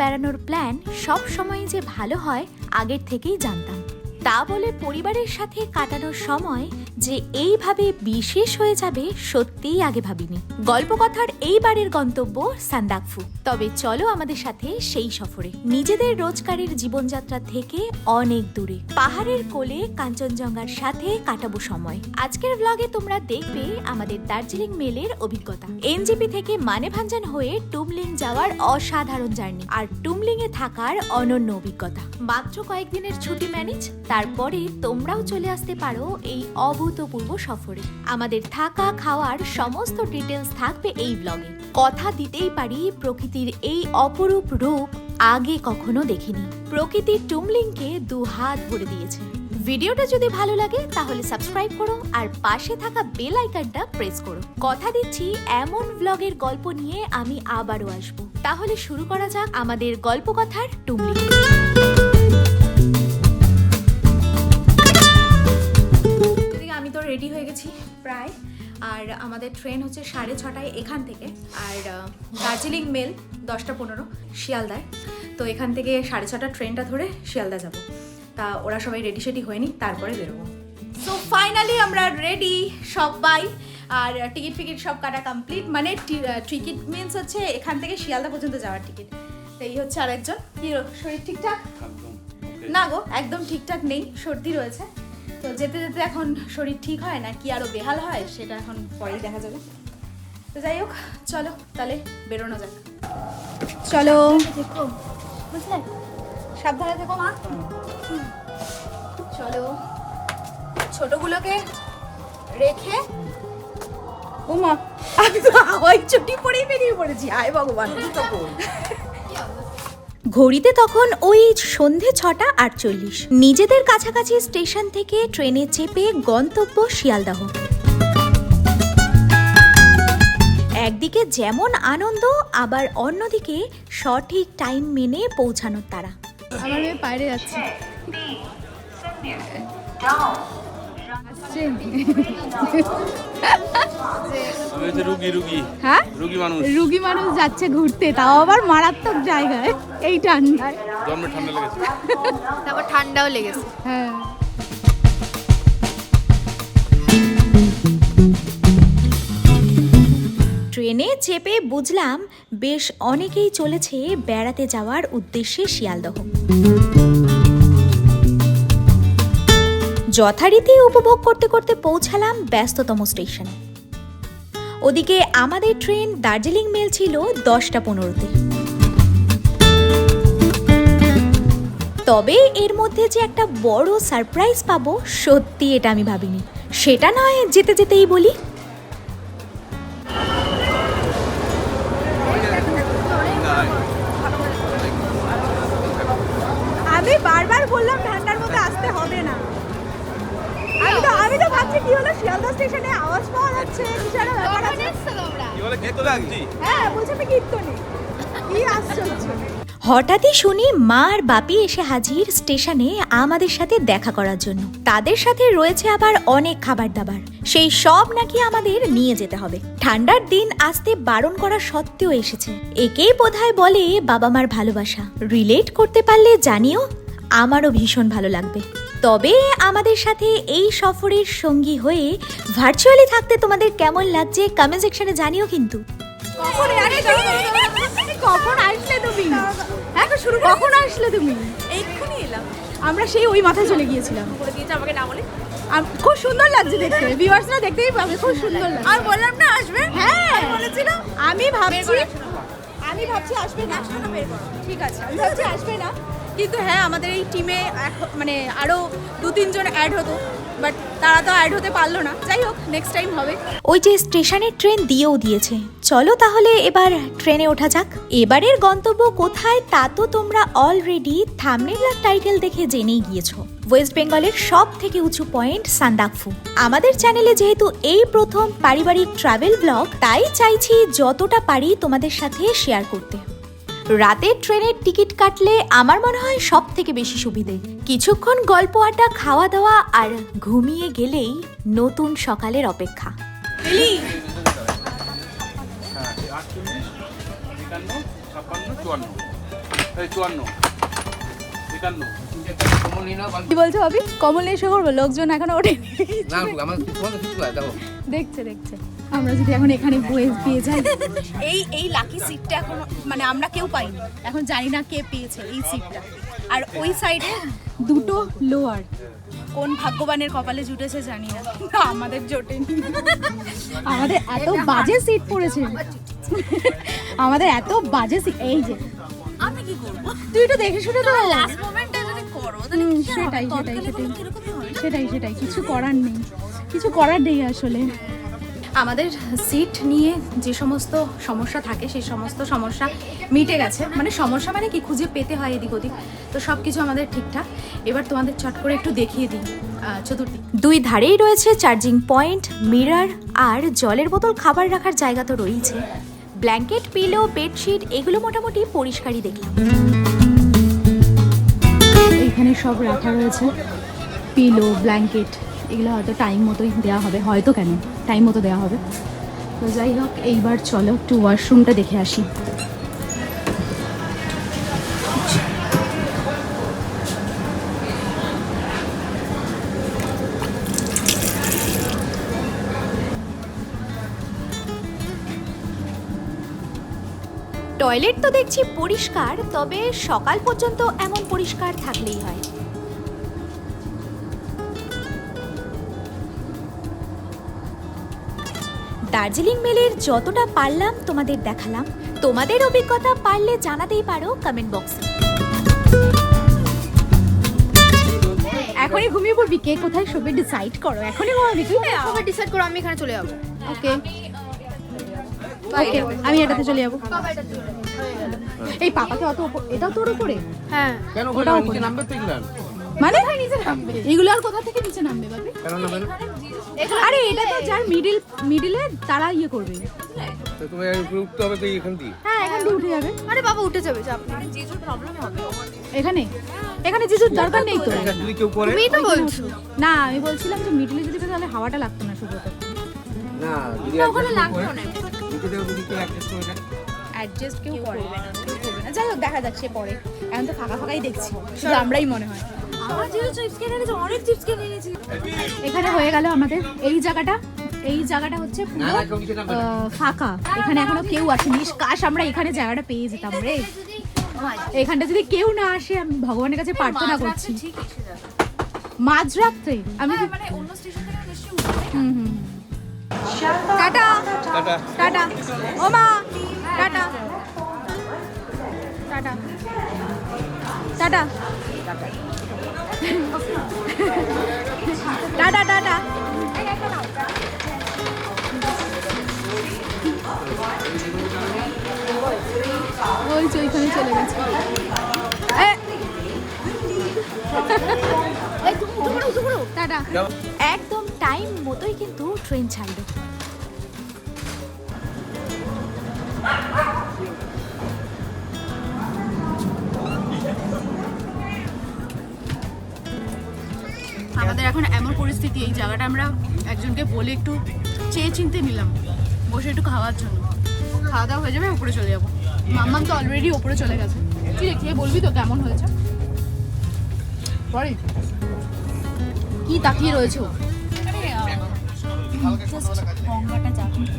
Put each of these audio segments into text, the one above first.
বেড়ানোর প্ল্যান সব সময় যে ভালো হয় আগের থেকেই জানতাম। তা বলে পরিবারের সাথে কাটানোর সময় যে এইভাবে বিশেষ হয়ে যাবে সত্যিই আগে ভাবিনি। গল্পকথার এইবারের গন্তব্য সান্দাকফু। তবে চলো আমাদের সাথে সেই সফরে, নিজেদের রোজগারের জীবনযাত্রা থেকে অনেক দূরে, পাহাড়ের কোলে কাঞ্চনজঙ্ঘার সাথে কাটাবো সময়। আজকের ব্লগে তোমরা দেখবে আমাদের দার্জিলিং মেলের অভিজ্ঞতা, এনজেপি থেকে মানেভাঞ্জান হয়ে টুমলিং যাওয়ার অসাধারণ জার্নি, আর টুমলিং এ থাকার অনন্য অভিজ্ঞতা। মাত্র কয়েকদিনের ছুটি ম্যানেজ, তারপরে তোমরাও চলে আসতে পারো এই অভূতপূর্ব সফরে। আমাদের থাকা খাওয়ার সমস্ত ডিটেলস থাকবে এই ব্লগে। কথা দিতেই পারি, প্রকৃতির এই অপরূপ রূপ আগে কখনো দেখিনি। প্রকৃতি টুমলিংকে 2 হাত ভরে দিয়েছে। ভিডিওটা যদি ভালো লাগে তাহলে সাবস্ক্রাইব করো আর পাশে থাকা বেল আইকনটা প্রেস করো। কথা দিচ্ছি এমন ব্লগের গল্প নিয়ে আমি আবারও আসবো। তাহলে শুরু করা যাক আমাদের গল্পকথার টুমলিং। আমি তো রেডি হয়ে গেছি প্রায়, আর আমাদের ট্রেন হচ্ছে 6:30 এখান থেকে, আর দার্জিলিং মেল 10:15 শিয়ালদায়। তো এখান থেকে 6:30 ট্রেনটা ধরে শিয়ালদা যাব। তা ওরা সবাই রেডি সেডি হয়নি, তারপরে বেরোবো। সো ফাইনালি আমরা রেডি সবাই, আর টিকিট ফিকিট সব কাটা কমপ্লিট। মানে টিকিট মিনস হচ্ছে এখান থেকে শিয়ালদা পর্যন্ত যাওয়ার টিকিট। তো এই হচ্ছে আরেকজন। কি শরীর ঠিকঠাক? না গো, একদম ঠিকঠাক নেই, সর্দি রয়েছে। তো যেতে যেতে এখন শরীর ঠিক হয় না কি আরো বেহাল হয় সেটা এখন পরেই দেখা যাবে। তো যাই হোক, চলো তাহলে বেরোনো যাক। চলো, বুঝলে, সাবধানে থেকো মা। চলো, ছোটগুলোকে রেখে। ও মা, আমি তো হাওয়াই চটি পরেই বেরিয়ে পড়েছি। আয় ভগবান। ঘড়িতে তখন ওই সন্ধে 6:48। নিজেদের কাছাকাছি স্টেশন থেকে ট্রেনে চেপে গন্তব্য শিয়ালদাহ। একদিকে যেমন আনন্দ, আবার অন্যদিকে সঠিক টাইম মেনে পৌঁছানোর তারা। আমার মেয়ে বাইরে যাচ্ছে। রুগী মানুষ যাচ্ছে ঘুরতে, তাও আবার মারাত্মক জায়গায় এই ঠান্ডায়। তারপর ঠান্ডাও লেগেছে। হ্যাঁ, ট্রেনে চেপে বুঝলাম বেশ অনেকেই চলেছে বেড়াতে যাওয়ার উদ্দেশ্যে শিয়ালদহ। যথারীতি উপভোগ করতে করতে পৌঁছালাম ব্যস্ততম স্টেশনে। ওদিকে আমাদের ট্রেন দার্জিলিং মেল ছিল 10:15-তে। তবে এর মধ্যে যে একটা বড় সারপ্রাইজ পাবো, সত্যি এটা আমি ভাবিনি। সেটা নয় যেতে যেতেই বলি। আমি বারবার বললাম ঠান্ডার মধ্যে আসতে হবে না। আমি তো ভাবছি কি হলো, শিয়ালদা স্টেশনে আওয়াজ পাওয়া যাচ্ছে, কিসের ব্যাপার আছে? হ্যাঁ, বলছে আমি কীর্তনে। কি আশ্চর্য! হঠাৎই শুনি মা আর বাপি এসে হাজির স্টেশনে আমাদের সাথে দেখা করার জন্য। তাদের সাথে রয়েছে আবার অনেক খাবার দাবার, সেই সব নাকি আমাদের নিয়ে যেতে হবে। ঠান্ডার দিন আসতে বারণ করা সত্ত্বেও এসেছে। একেই বোধহয় বলে বাবা মার ভালোবাসা। রিলেট করতে পারলে জানিও, আমারও ভীষণ ভালো লাগবে। তবে আমাদের সাথে এই সফরের সঙ্গী হয়ে ভার্চুয়ালি থাকতে তোমাদের কেমন লাগছে কমেন্ট সেকশনে জানিও কিন্তু। কখন আসলে তুমি? হ্যাঁ, কখন আসলে তুমি? এইক্ষুনি এলাম। আমরা সেই ওই মাথায় চলে গিয়েছিলাম। বলে দিয়েছে আমাকে না বলে। খুব সুন্দর লাগছে দেখতে, ভিউয়ার্সরা দেখতেই পাবে, খুব সুন্দর লাগছে। আর বললাম না আসবে। হ্যাঁ, বলেছিল। আমি ভাবছি আসবে না। ঠিক আছে, আমি ভাবছি আসবে না, কিন্তু হ্যাঁ আমাদের এই টিমে মানে আরো 2-3 জন অ্যাড হতো, বাট তারা তো অ্যাড হতে পারলো না। যাই হোক, নেক্সট টাইম হবে। ওই যে স্টেশনের ট্রেন দিয়েও দিয়েছে। চলো তাহলে এবার ট্রেনে ওঠা যাক। এবারের গন্তব্য কোথায় তা তো তোমরা অলরেডি থাম্বনেল আর টাইটেল দেখে জেনেই গিয়েছো। ওয়েস্ট বেঙ্গলের সব থেকে উঁচু পয়েন্ট সান্দাকফু। আমাদের চ্যানেলে যেহেতু এই প্রথম পারিবারিক ট্রাভেল ব্লগ, তাই চাইছি যতটা পারি তোমাদের সাথে শেয়ার করতে। রাতের ট্রেনের টিকিট কাটলে আমার মনে হয় সব থেকে বেশি সুবিধে। কিছুক্ষণ গল্প আড্ডা, খাওয়া দাওয়া, আর ঘুমিয়ে গেলেই নতুন সকালের অপেক্ষা। কি বলছো ভাবি? কমল এসে করবো, লোকজন এখনো ওঠে দেখছে দেখছে। আমরা যদি এখন এখানে বয়ে পেয়ে যাই, এই লাকি সিটটা এখন মানে আমরা কেউ পাইনি, এখন জানি না কে পেয়েছে এই সিটটা। আর ওই সাইডে দুটো লোয়ার, কোন ভাগ্যবানের কপালে জুটেছে জানি না, আমাদের জোটেনি। আমাদের এত বাজে সিট পড়েছে, আমাদের এত বাজে সিট। এই যে আমি কি করব? তুই তো দেখে শুনে তো লাস্ট মোমেন্টে যদি করো তাহলে কি আর সেটাই হবে? সেটাই তৎকালে সেটাই কিরকম হবে? সেটাই সেটাই কিছু করার নেই, কিছু করার নেই আসলে। আমাদের সিট নিয়ে যে সমস্ত সমস্যা থাকে সেই সমস্ত সমস্যা মিটে গেছে। মানে সমস্যা মানে কি, খুঁজে পেতে হয় এদিক ওদিক, তো সব কিছু আমাদের ঠিকঠাক। এবার তোমাদের চট করে একটু দেখিয়ে দিই চতুর্দিক। দুই ধারেই রয়েছে চার্জিং পয়েন্ট, মিরর আর জলের বোতল, খাবার রাখার জায়গা তো রয়েছে। ব্ল্যাঙ্কেট, পিলো, বেডশিট এগুলো মোটামুটি পরিষ্কারই দেখলাম। এইখানে সব রাখা রয়েছে, পিলো, ব্ল্যাঙ্কেট, এগুলো হয়তো টাইম মতোই দেওয়া হবে, হয়তো কেন টাইম মতো দেওয়া হবে। তো যাই হোক, এইবার চলো একটু ওয়াশরুমটা দেখে আসি। টয়লেট তো দেখছি পরিষ্কার, তবে সকাল পর্যন্ত এমন পরিষ্কার থাকলেই হয়। দার্জিলিং মেলের যতটা পারলাম তোমাদের দেখালাম। তোমাদের অভিজ্ঞতা পারলে জানাতেই পারো কমেন্ট বক্সে। এখনই ঘুমিয়ে পড়বি, কে কোথায় শোবে ডিসাইড করো, এখনই ঘুমাবি তুই? আবার ডিসাইড করো, আমি এখানে চলে যাবো। ওকে ওকে, আমি এটাতে চলে যাবো। এই পাপাকে অত এটা তোর উপরে? হ্যাঁ। কেন ওটাও নিচে করে। নামবে তো এগুলো? মানে নিচে নামবে এগুলো, আর কোথা থেকে নিচে নামবে বাবি? কেন নামবে না? আরে এটা তো যার মিডিলে তারা ইয়ে করবে। তো তোমার উপরে উঠতে হবে তো এখান দিয়ে। হ্যাঁ, এখান দিয়ে উঠে যাবে। আরে বাবা উঠে যাবে, চাপ নেই। জিজুর প্রবলেম হবে। এখানে এখানে জিজুর দরকার নেই তো। এটা যদি কেউ করে তুমিই তো বলছো। না, আমি বলছিলাম যে মিডিলে যদি পেতো তাহলে হাওয়াটা লাগতো না শুধু। না, যদি ওখানে লাগবে না। নিচে থেকে যদি কেউ অ্যাডজাস্ট করে দেয়। অ্যাডজাস্ট কেউ করবে না, কেউ করবে না। যাই হোক, দেখা যাক সে পরে। এখন তো ফাঁকা ফাঁকাই দেখছি, শুধু আমরাই মনে হয়। আমার জিজু চিপস কিনে এনেছে, অনেক চিপস কিনে এনেছি। এখানে হয়ে গেল আমাদের এই জায়গাটা। এই জায়গাটা হচ্ছে না পুরো না, কেউ নিচে নামবে না। ফাঁকা, এখানে এখনো কেউ আসেনি। কাশ আমরা এখানে জায়গাটা পেয়ে যেতাম রে। এখানটা যদি কেউ না আসে, আমি ভগবানের কাছে প্রার্থনা করছি। ঠিক এসে যাবে। মাঝরাত্রে আমি মানে অন্য স্টেশন থেকে নিশ্চয়ই উঠবে। হুম হুম। Tata tata. টাটা ও মা, tata tata tata tata tata. ওই যে ওইখানে চলে গেছে। টাটা। একদম টাইম মতোই কিন্তু ট্রেন ছাড়লো। আমাদের এখন এমন পরিস্থিতি, এই জায়গাটা আমরা একজনকে বলে একটু চেয়ে চিনতে নিলাম বসে একটু খাওয়ার জন্য। খাওয়া দাওয়া হয়ে যাবে, উপরে চলে যাবো। মাম্মাম তো অলরেডি উপরে চলে গেছে। কি রে, খেয়ে বলবি তো কেমন হয়েছে? পরে কি তাকিয়ে রয়েছে ও?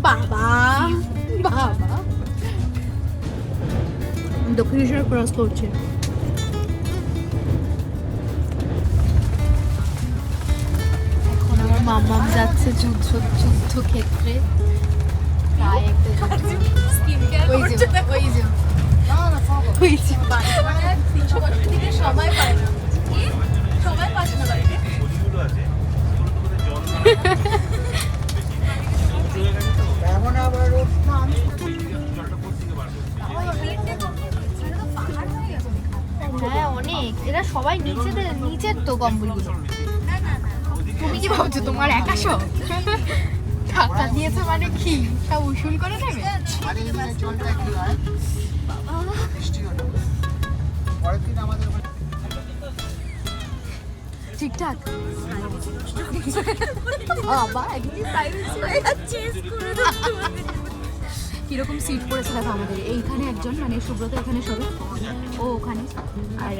বাবা বাবা, দক্ষিণেশ্বর ক্রস করছে। এখন আমার মাম্মাম যাচ্ছে যুদ্ধক্ষেত্রে। প্রায় একটা ওই যে ওই যে ওই যে সময় পায় না, সময় পাচ্ছে না বাড়িতে। হ্যাঁ অনেক, এরা সবাই নিচের তো কম্বলগুলো। তুমি কি ভাবছো তোমার একা সব টাকা দিয়েছে মানে কি সব উসুল করে নেবে? ঠিকঠাক কিরকম সিট পড়েছে দেখো আমাদের। এইখানে একজন, মানে সুব্রত এখানে শোবে, ও ওখানে, আর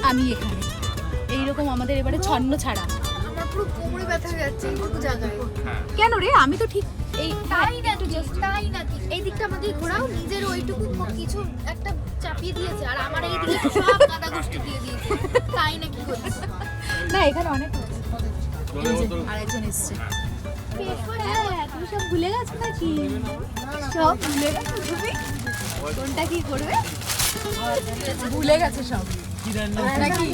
আমি এখানে। এইরকম আমাদের এবারে ছন্ন ছাড়া। আমার পুরো কোমরে ব্যথা হয়ে যাচ্ছে এইটুকু জায়গায়। কেন রে, আমি তো ঠিক এই তাই নাকি এই দিকটা আমাদের ঘোরাও, নিজের ওইটুকু কিছু একটা চাপিয়ে দিয়েছে, আর আমার এই দিকে সব গাদা গোষ্ঠী দিয়ে দিয়েছে। তাই নাকি করছে? না, এখানে অনেক হয়েছে। আরেকজন এসছে। হ্যাঁ, তুমি সব ভুলে গেছো নাকি? সব ভুলে গেছো তুমি? কোনটা কি করবে? ভুলে গেছে সব নাকি?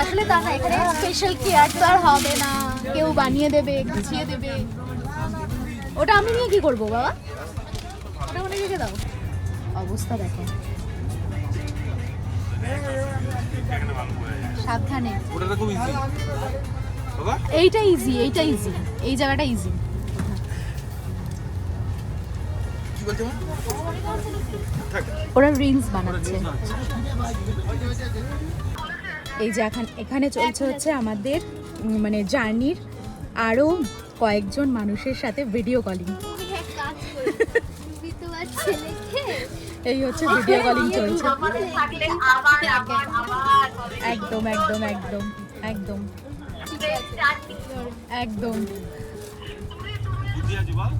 আসলে তা না, এখানে স্পেশাল কেয়ার তো আর হবে না, কেউ বানিয়ে দেবে, গুছিয়ে দেবে। ওটা আমি নিয়ে কি করবো বাবা? ওটা মনে রেখে দাও। অবস্থা দেখো, সাবধানে। ওটা তো খুব ইজি বাবা। এইটা ইজি, এইটা ইজি, এই জায়গাটা ইজি। কি বলছো মা? ওরা রিলস বানাচ্ছে। এই যে এখানে চলছে হচ্ছে আমাদের মানে জার্নির আরো কয়েকজন মানুষের সাথে ভিডিও কলিং। তুমি এক কাজ করো, তুমি তোমার ছেলেকে এই হচ্ছে ভিডিও কলিং চলছে। আমাদের থাকলে একদম একদম একদম একদম একদম। বুদ্ধি আছে বল।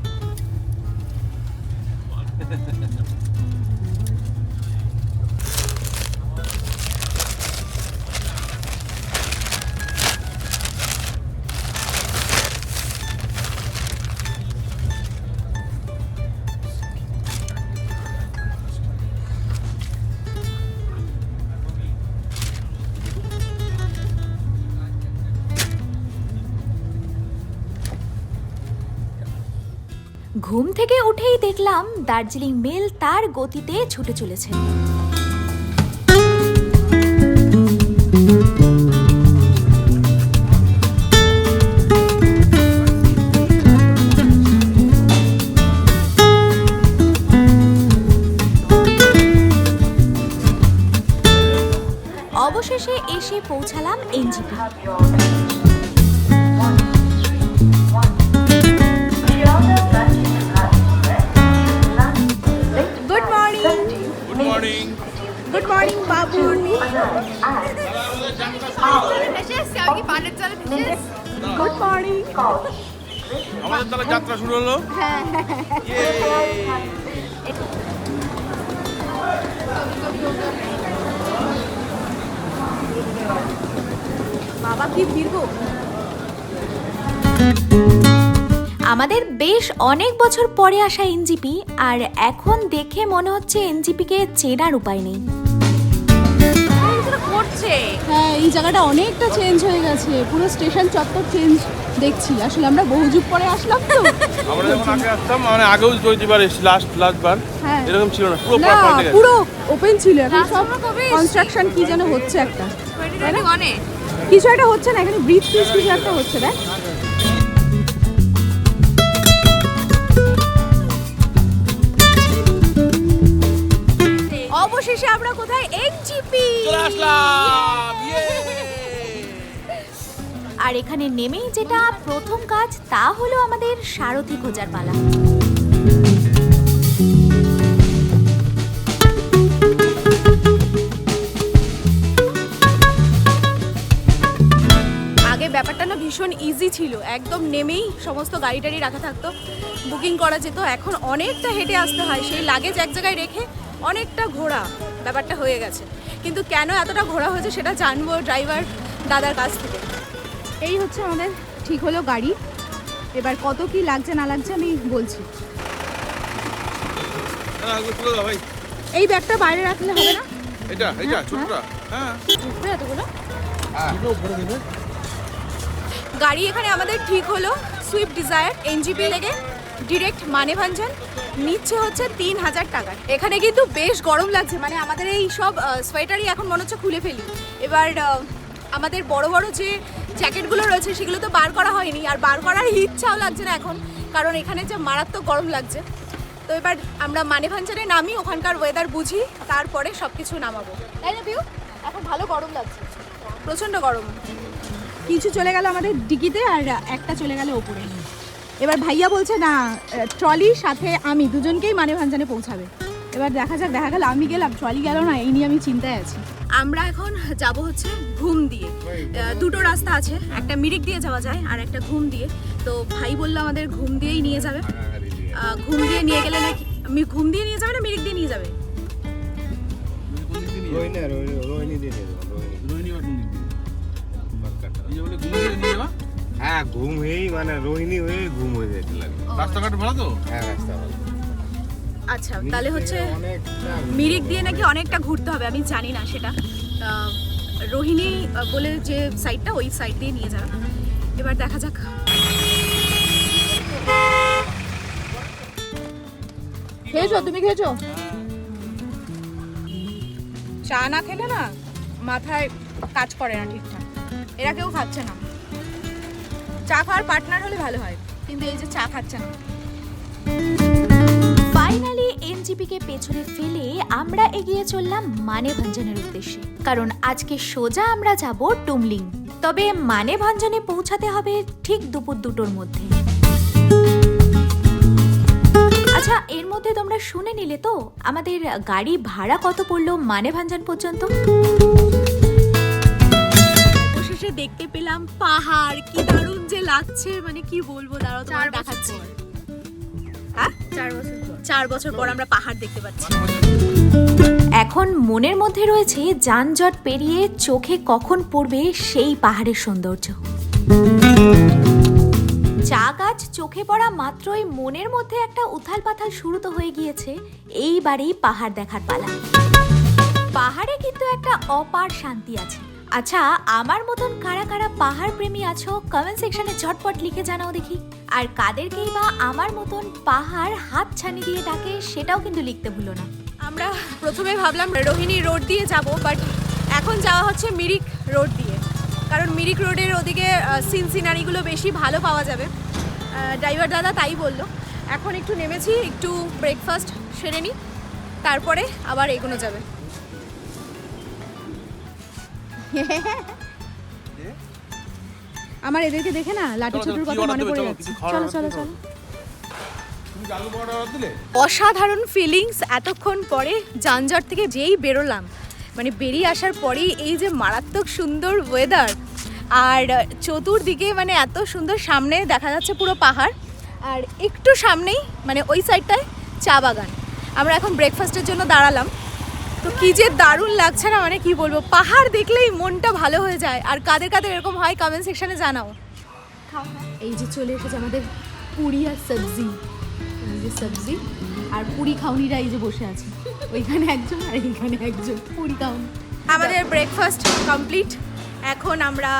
ঘুম থেকে উঠেই দেখলাম দার্জিলিং মেল তার গতিতে ছুটে চলেছে। অবশেষে এসে পৌঁছালাম NJP. Good morning. Good morning. Good morning বাবু। Good morning. আমাদের তাহলে যাত্রা শুরু হলো। বাবা কি ভিড় গো। আমাদের বেশ অনেক বছর পরে আসা এনজিপি, আর এখন দেখে মনে হচ্ছে এনজিপিকে চেনার উপায় নেই। হ্যাঁ, এই জায়গাটা অনেকটা চেঞ্জ হয়ে গেছে, পুরো স্টেশন চত্বর চেঞ্জ দেখছি। আসলে আমরা বহু যুগ পরে আসলাম তো। আমরা যখন আগে আসতাম, মানে আগেও চৈতিবার এসেছি, লাস্টবার হ্যাঁ। এরকম ছিল না, পুরো না, পাল্টে গেছে। পুরো ওপেন ছিল, এখন সব কনস্ট্রাকশন কি যেন হচ্ছে একটা, তাই না? কিছু একটা হচ্ছে না এখানে, ব্রিজ ফিজ কিছু একটা হচ্ছে না। অবশেষে আমরা কোথায়? এনজিপি চলে আসলাম। ইয়ে! আর এখানে নেমেই যেটা প্রথম কাজ তা হলো আমাদের সারথি খোঁজার পালা। আগে ব্যাপারটা না ভীষণ ইজি ছিল, একদম নেমেই সমস্ত গাড়ি টাড়ি রাখা থাকতো, বুকিং করা যেত। এখন অনেকটা হেঁটে আসতে হয়, সেই লাগেজ এক জায়গায় রেখে অনেকটা ঘোরা ব্যাপারটা হয়ে গেছে। কিন্তু কেন এতটা ঘোরা হয়েছে সেটা জানবো ড্রাইভার দাদার কাছ থেকে। এই হচ্ছে আমাদের ঠিক হলো গাড়ি, এবার কত কি লাগছে না লাগছে আমি বলছি। হ্যাঁ, ওগুলো তুলে দাও ভাই। এই ব্যাগটা বাইরে রাখলে হবে না? এটা ছোটটা। হ্যাঁ। উঠবে এতগুলো? এগুলো উপরে দেবে। গাড়ি এখানে আমাদের ঠিক হলো, সুইফট ডিজায়ার এনজিপি থেকে ডিরেক্ট মানেভাঞ্জন, নিচ্ছে হচ্ছে 3000 টাকা। এখানে কিন্তু বেশ গরম লাগছে, মানে আমাদের এই সব সোয়েটারই এখন মনে হচ্ছে খুলে ফেলি। এবার আমাদের বড় বড় যে জ্যাকেটগুলো রয়েছে সেগুলো তো বার করা হয়নি, আর বার করার ইচ্ছাও লাগছে না এখন, কারণ এখানে যে মারাত্মক গরম লাগছে। তো এবার আমরা মানেভাঞ্জনে নামি, ওখানকার ওয়েদার বুঝি, তারপরে সব কিছু নামাবো, তাই না বিউ? এখন ভালো গরম লাগছে, প্রচণ্ড গরম। কিছু চলে গেল আমাদের ডিকিতে আর একটা চলে গেল ওপরে। এবার ভাইয়া বলছে না ট্রলির সাথে আমি দুজনকেই মানেভাঞ্জনে পৌঁছাবে। এবার দেখা যাক, দেখা গেল আমি গেলাম ট্রলি গেল না, এই নিয়ে আমি চিন্তায় আছি। আমরা এখন যাব হচ্ছে ঘুম দিয়ে। দুটো রাস্তা আছে, একটা মিরিক দিয়ে যাওয়া যায় আর একটা ঘুম দিয়ে। তো ভাই বললো আমাদের ঘুম দিয়েই নিয়ে যাবে। ঘুম দিয়ে নিয়ে গেলে নাকি আমি ঘুম দিয়ে নিয়ে যাবে না মিরিক দিয়ে নিয়ে যাবে? হ্যাঁ ঘুম হয়েই মানে রোহিণী হয়ে ঘুম হয়ে যেতে লাগে। রাস্তাঘাট ভালো তো? হ্যাঁ রাস্তা ভালো। আচ্ছা তাহলে হচ্ছে মিরিক দিয়ে নাকি অনেকটা ঘুরতে হবে, আমি জানি না সেটা। রোহিণী বলে যে সাইডটা, ওই সাইড দিয়ে নিয়ে যাবে। এবার দেখা যাক। খেয়েছো? তুমি খেয়েছো? চা না খেলে না মাথায় কাজ করে না ঠিকঠাক। এরা কেউ খাচ্ছে না। চা খাওয়ার পার্টনার হলে ভালো হয়, কিন্তু এই যে চা খাচ্ছে না। ফাইনালি এনজিপিকে পেছনে ফেলে আমরা এগিয়ে চললাম মানেভঞ্জনের উদ্দেশ্যে, কারণ আজকে সোজা আমরা যাব টুমলিং। তবে মানেভঞ্জনে পৌঁছাতে হবে ঠিক দুপুর 2টোর মধ্যে। আচ্ছা, এর মধ্যে তোমরা শুনে নিলে তো আমাদের গাড়ি ভাড়া কত পড়লো মানেভঞ্জন পর্যন্ত? অবশেষে দেখতে পেলাম পাহাড়, কি দারুণ যে লাগছে, মানে কি বলবো। দাঁড়াও তোমার দেখাচ্ছি। হ্যাঁ 4 বছর পর আমরা পাহাড় দেখতে পাচ্ছি। এখন মনের মধ্যে রয়েছে যানজট পেরিয়ে চোখে কখন পড়বে সেই পাহাড়ের সৌন্দর্য। চা গাছ চোখে পড়া মাত্রই মনের মধ্যে একটা উথাল পাথাল শুরু তো হয়ে গিয়েছে। এইবারেই পাহাড় দেখার পালা। পাহাড়ে কিন্তু একটা অপার শান্তি আছে। আচ্ছা, আমার মতন কারা কারা পাহাড় প্রেমী আছো কমেন্ট সেকশনে ঝটপট লিখে জানাও দেখি। আর কাদেরকেই বা আমার মতন পাহাড় হাত ছানি দিয়ে ডাকে সেটাও কিন্তু লিখতে ভুলো না। আমরা প্রথমে ভাবলাম রোহিণী রোড দিয়ে যাব, বাট এখন যাওয়া হচ্ছে মিরিক রোড দিয়ে, কারণ মিরিক রোডের ওদিকে সিনারিগুলো বেশি ভালো পাওয়া যাবে। ড্রাইভার দাদা তাই বললো। এখন একটু নেমেছি, একটু ব্রেকফাস্ট সেরে নিই, তারপরে আবার এগোনো যাবে। আমার এদেরকে দেখে না লাঠি ছোটুর কথা মনে পড়ে যাচ্ছে। চলো চলো চলো। অসাধারণ ফিলিংস। এতক্ষণ পরে যানজট থেকে যেই বেরোলাম, মানে বেরিয়ে আসার পরেই এই যে মারাত্মক সুন্দর ওয়েদার, আর চতুর্দিকে মানে এত সুন্দর, সামনে দেখা যাচ্ছে পুরো পাহাড়, আর একটু সামনেই মানে ওই সাইডটায় চা বাগান। আমরা এখন ব্রেকফাস্টের জন্য দাঁড়ালাম। তো কি যে দারুণ লাগছে না, মানে কি বলবো, পাহাড় দেখলেই মনটা ভালো হয়ে যায়। আর কাদের কাদের এরকম হয় কমেন্ট সেকশনে জানাও। এই যে চলে এসেছে আমাদের পুরি আর সবজি। এই যে সবজি আর পুরি খাউনিরা এই যে বসে আছে, ওইখানে একজন আর এইখানে একজন পুরি খাউনি। আমাদের ব্রেকফাস্ট কমপ্লিট। এখন আমরা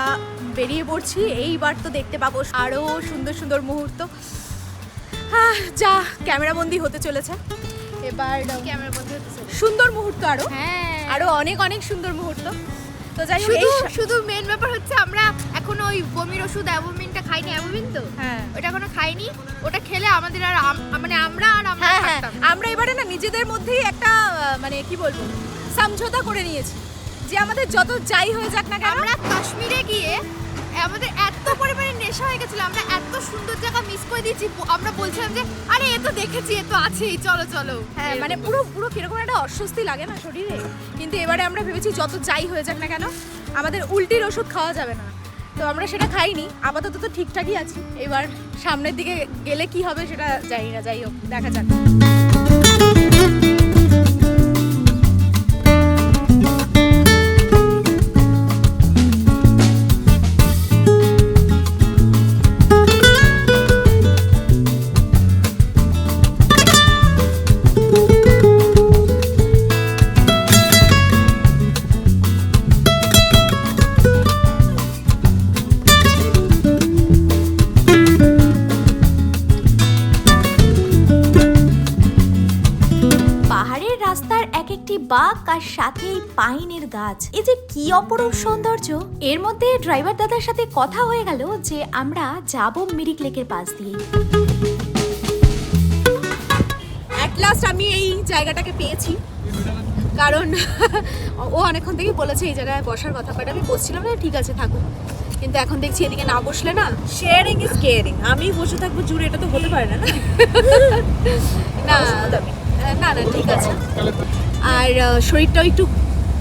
বেরিয়ে পড়ছি। এইবার তো দেখতে পাবো আরও সুন্দর সুন্দর মুহূর্ত, যা ক্যামেরাবন্দি হতে চলেছে। এবার সুন্দর মুহূর্ত, আরো অনেক অনেক সুন্দর মুহূর্ত। তো যাই হোক, শুধু মেন ব্যাপার হচ্ছে আমরা এখনো ওই বমির ওষুধ অ্যাবোমিনটা খাইনি। অ্যাবোমিন তো হ্যাঁ, ওটা এখনো খাইনি। ওটা খেলে আমাদের আর মানে আমরা আমরা এবারে না নিজেদের মধ্যেই একটা মানে কি বলবো সমঝোতা করে নিয়েছি যে আমাদের যত যাই হয়ে যাক না কেন, আমরা কাশ্মীরে গিয়ে আমাদের এত পরিমাণে নেশা হয়ে গেছিল, আমরা এত সুন্দর জায়গা মিস করে দিয়েছি। আমরা বলছিলাম যে আরে এ তো দেখেছি, এ তো আছেই, চলো চলো। হ্যাঁ, মানে পুরো পুরো কিরকম একটা অস্বস্তি লাগে না শরীরে। কিন্তু এবারে আমরা ভেবেছি যত যাই হয়ে যাক না কেন আমাদের উল্টির ওষুধ খাওয়া যাবে না। তো আমরা সেটা খাইনি, আপাতত তো ঠিকঠাকই আছি। এবার সামনের দিকে গেলে কি হবে সেটা জানি না, যাই হোক দেখা যাক। বাঁক আর সাথে এই পাইনের গাছ, এই যে কি অপরূপ সৌন্দর্য। এর মধ্যে ড্রাইভার দাদার সাথে কথা হয়ে গেল যে আমরা যাব মিরিক লেকের পাশ দিয়ে। অ্যাট লাস্ট আমি এই জায়গাটাকে পেয়েছি, কারণ ও অনেকক্ষণ থেকেই বলেছে এই জায়গায় বসার কথা, বাট আমি বসছিলাম না, ঠিক আছে থাকুক। কিন্তু এখন দেখছি এদিকে না বসলে না, শেয়ারিং ইজ কেয়ারিং। আমি বসে থাকবো জুড়ে, এটা তো হতে পারে না। না না না ঠিক আছে। আর শরীরটাও একটু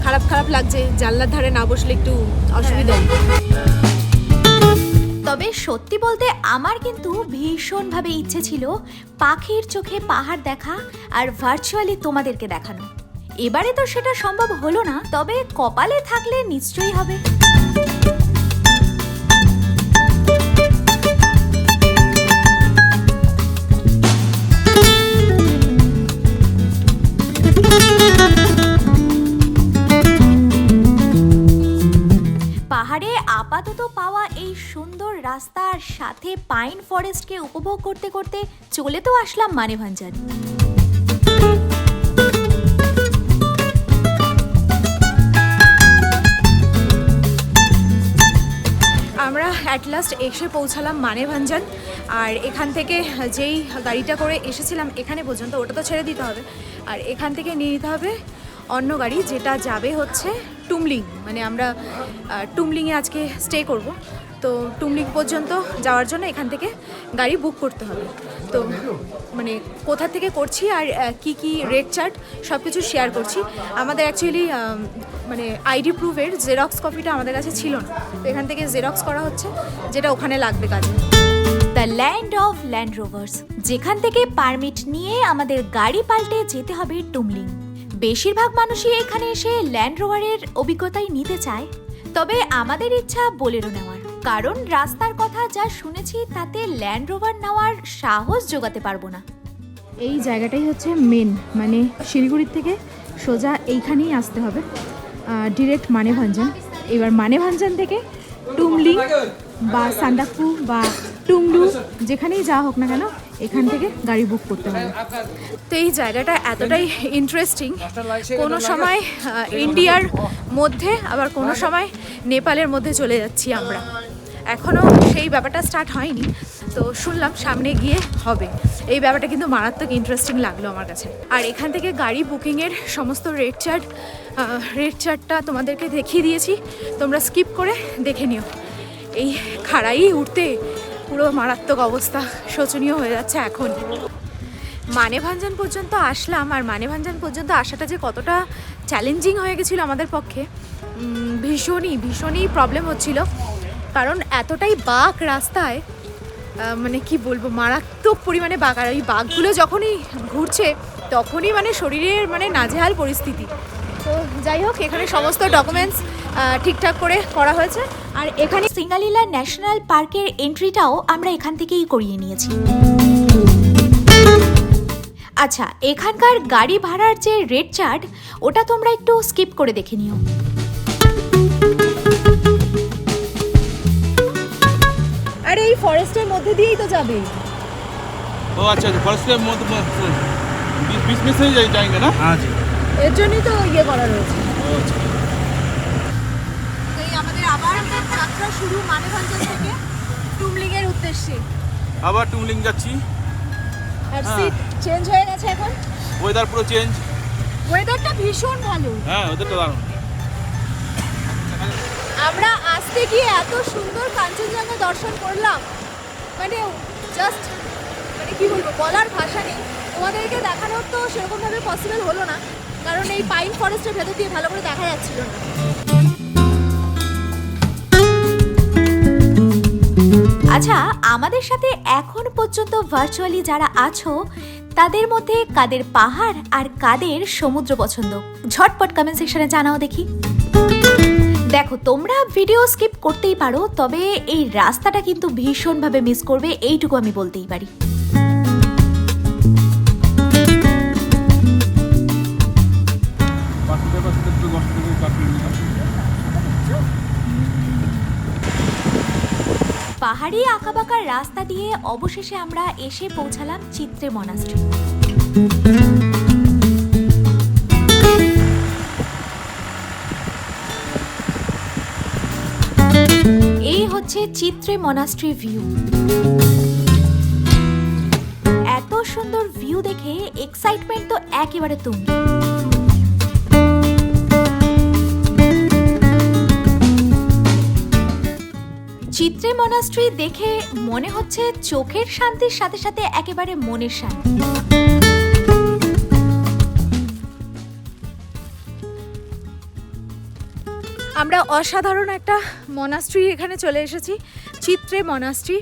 খারাপ খারাপ লাগছে, জানলার ধারে না বসলে একটু অসুবিধা। তবে সত্যি বলতে আমার কিন্তু ভীষণভাবে ইচ্ছে ছিল পাখির চোখে পাহাড় দেখা আর ভার্চুয়ালি তোমাদেরকে দেখানো। এবারে তো সেটা সম্ভব হলো না, তবে কপালে থাকলে নিশ্চয়ই হবে। পাহাড়ে আপাতত পাওয়া এই সুন্দর রাস্তার সাথে পাইন ফরেস্টকে উপভোগ করতে করতে চলে তো আসলাম মানেভাঞ্জান। আমরা অ্যাট লাস্ট এসে পৌঁছালাম মানেভাঞ্জান। আর এখান থেকে যেই গাড়িটা করে এসেছিলাম এখানে পর্যন্ত, ওটা তো ছেড়ে দিতে হবে। আর এখান থেকে নিয়ে নিতে হবে অন্য গাড়ি, যেটা যাবে হচ্ছে টুমলিং। মানে আমরা টুমলিংয়ে আজকে স্টে করব, তো টুমলিং পর্যন্ত যাওয়ার জন্য এখান থেকে গাড়ি বুক করতে হবে। তো মানে কোথা থেকে করছি আর কি কি রেট চার্ট সব কিছু শেয়ার করছি। আমাদের অ্যাকচুয়ালি মানে আইডি প্রুফের জেরক্স কপিটা আমাদের কাছে ছিল না, তো এখান থেকে জেরক্স করা হচ্ছে, যেটা ওখানে লাগবে কাজে। The land of land rovers, যেখান থেকে পারমিট নিয়ে আমাদের গাড়ি পাল্টে যেতে হবে টুমলিং। বেশিরভাগ মানুষই এখানে এসে ল্যান্ড রোভারের অভিজ্ঞতাই নিতে চায়, তবে আমাদের ইচ্ছা বোলেরো নেওয়ার, কারণ রাস্তার কথা যা শুনেছি তাতে ল্যান্ড রোভার নেওয়ার সাহস জোগাতে পারবো না। এই জায়গাটাই হচ্ছে মেন, মানে শিলিগুড়ির থেকে সোজা এইখানেই আসতে হবে ডিরেক্ট মানেভাঞ্জান। এবার মানেভাঞ্জান থেকে টুমলিং বা সান্দাকফু বা টুংলু যেখানেই যাওয়া হোক না কেন, এখান থেকে গাড়ি বুক করতে হবে। তো এই জায়গাটা এতটাই ইন্টারেস্টিং, কোনো সময় ইন্ডিয়ার মধ্যে আবার কোনো সময় নেপালের মধ্যে চলে যাচ্ছি আমরা। এখনও সেই ব্যাপারটা স্টার্ট হয়নি, তো শুনলাম সামনে গিয়ে হবে। এই ব্যাপারটা কিন্তু মারাত্মক ইন্টারেস্টিং লাগলো আমার কাছে। আর এখান থেকে গাড়ি বুকিংয়ের সমস্ত রেট চার্টটা তোমাদেরকে দেখিয়ে দিয়েছি, তোমরা স্কিপ করে দেখে নিও। এই খাড়াই উঠতে পুরো মারাত্মক অবস্থা, শোচনীয় হয়ে যাচ্ছে এখন। মানেভাঞ্জান পর্যন্ত আসলাম, আর মানেভাঞ্জান পর্যন্ত আসাটা যে কতটা চ্যালেঞ্জিং হয়ে গেছিলো আমাদের পক্ষে, ভীষণই প্রবলেম হচ্ছিল, কারণ এতটাই বাঁক রাস্তায়, মানে কি বলবো, মারাত্মক পরিমাণে বাঁক। আর ওই বাঁকগুলো যখনই ঘুরছে তখনই মানে শরীরের মানে নাজেহাল পরিস্থিতি। তো যাই হোক, এখানে সমস্ত ডকুমেন্টস ঠিকঠাক করে করা হয়েছে। আর এখানে সিঙ্গালীলা ন্যাশনাল পার্কের এন্ট্রিটাও আমরা এখান থেকেই করিয়ে নিয়েছি। আচ্ছা, এখানকার গাড়ি ভাড়ার যে রেট চার্ট ওটা তোমরা একটু স্কিপ করে দেখে নিও। আর এই ফরেস্টের মধ্যে দিয়েই তো যাবে। ও আচ্ছা, ফরেস্টের মধ্যে 20 মিনিট হয়ে যায়গে না? হ্যাঁ জি, এর জন্যই তো ইয়ে করা রয়েছে। আচ্ছা। এই আমাদের আবার যাত্রা শুরু মানেভাঞ্জান থেকে টুমলিংয়ের উদ্দেশ্যে। আবার টুমলিং যাচ্ছি। আর সিট চেঞ্জ হয়ে গেছে এখন, ওয়েদার পুরো চেঞ্জ। ওয়েদারটা ভীষণ ভালো। হ্যাঁ, ওয়েদারটা দারুণ। আমরা আসতে গিয়ে এত সুন্দর কাঞ্চনজঙ্ঘা দর্শন করলাম, মানে জাস্ট মানে কি বলবো, বলার ভাষা নেই। তোমাদেরকে দেখানো তো সেরকমভাবে পসিবল হলো না, কারণ এই পাইন ফরেস্টের ভেতর দিয়ে ভালো করে দেখা যাচ্ছিল না। আচ্ছা, আমাদের সাথে এখন পর্যন্ত ভার্চুয়ালি যারা আছো তাদের মধ্যে কাদের পাহাড় আর কাদের সমুদ্র পছন্দ, ঝটপট কমেন্ট সেকশনে জানাও দেখি। দেখো, তোমরা ভিডিও স্কিপ করতেই পারো, তবে এই রাস্তাটা কিন্তু ভীষণভাবে মিস করবে, এইটুকু আমি বলতেই পারি। পাহাড়ি আঁকাবাঁকা রাস্তা দিয়ে অবশেষে আমরা এসে পৌঁছালাম চিত্রে মনাস্ট্রি। এই হচ্ছে চিত্রে মনাস্ট্রি ভিউ। এত সুন্দর ভিউ দেখে এক্সাইটমেন্ট তো একেবারে তুঙ্গে। চিত্রে মনাস্ট্রি দেখে মনে হচ্ছে চোখের শান্তির সাথে সাথে একেবারে মনের শান্তি। আমরা অসাধারণ একটা মনাস্ট্রি এখানে চলে এসেছি, চিত্রে মনাস্ট্রি।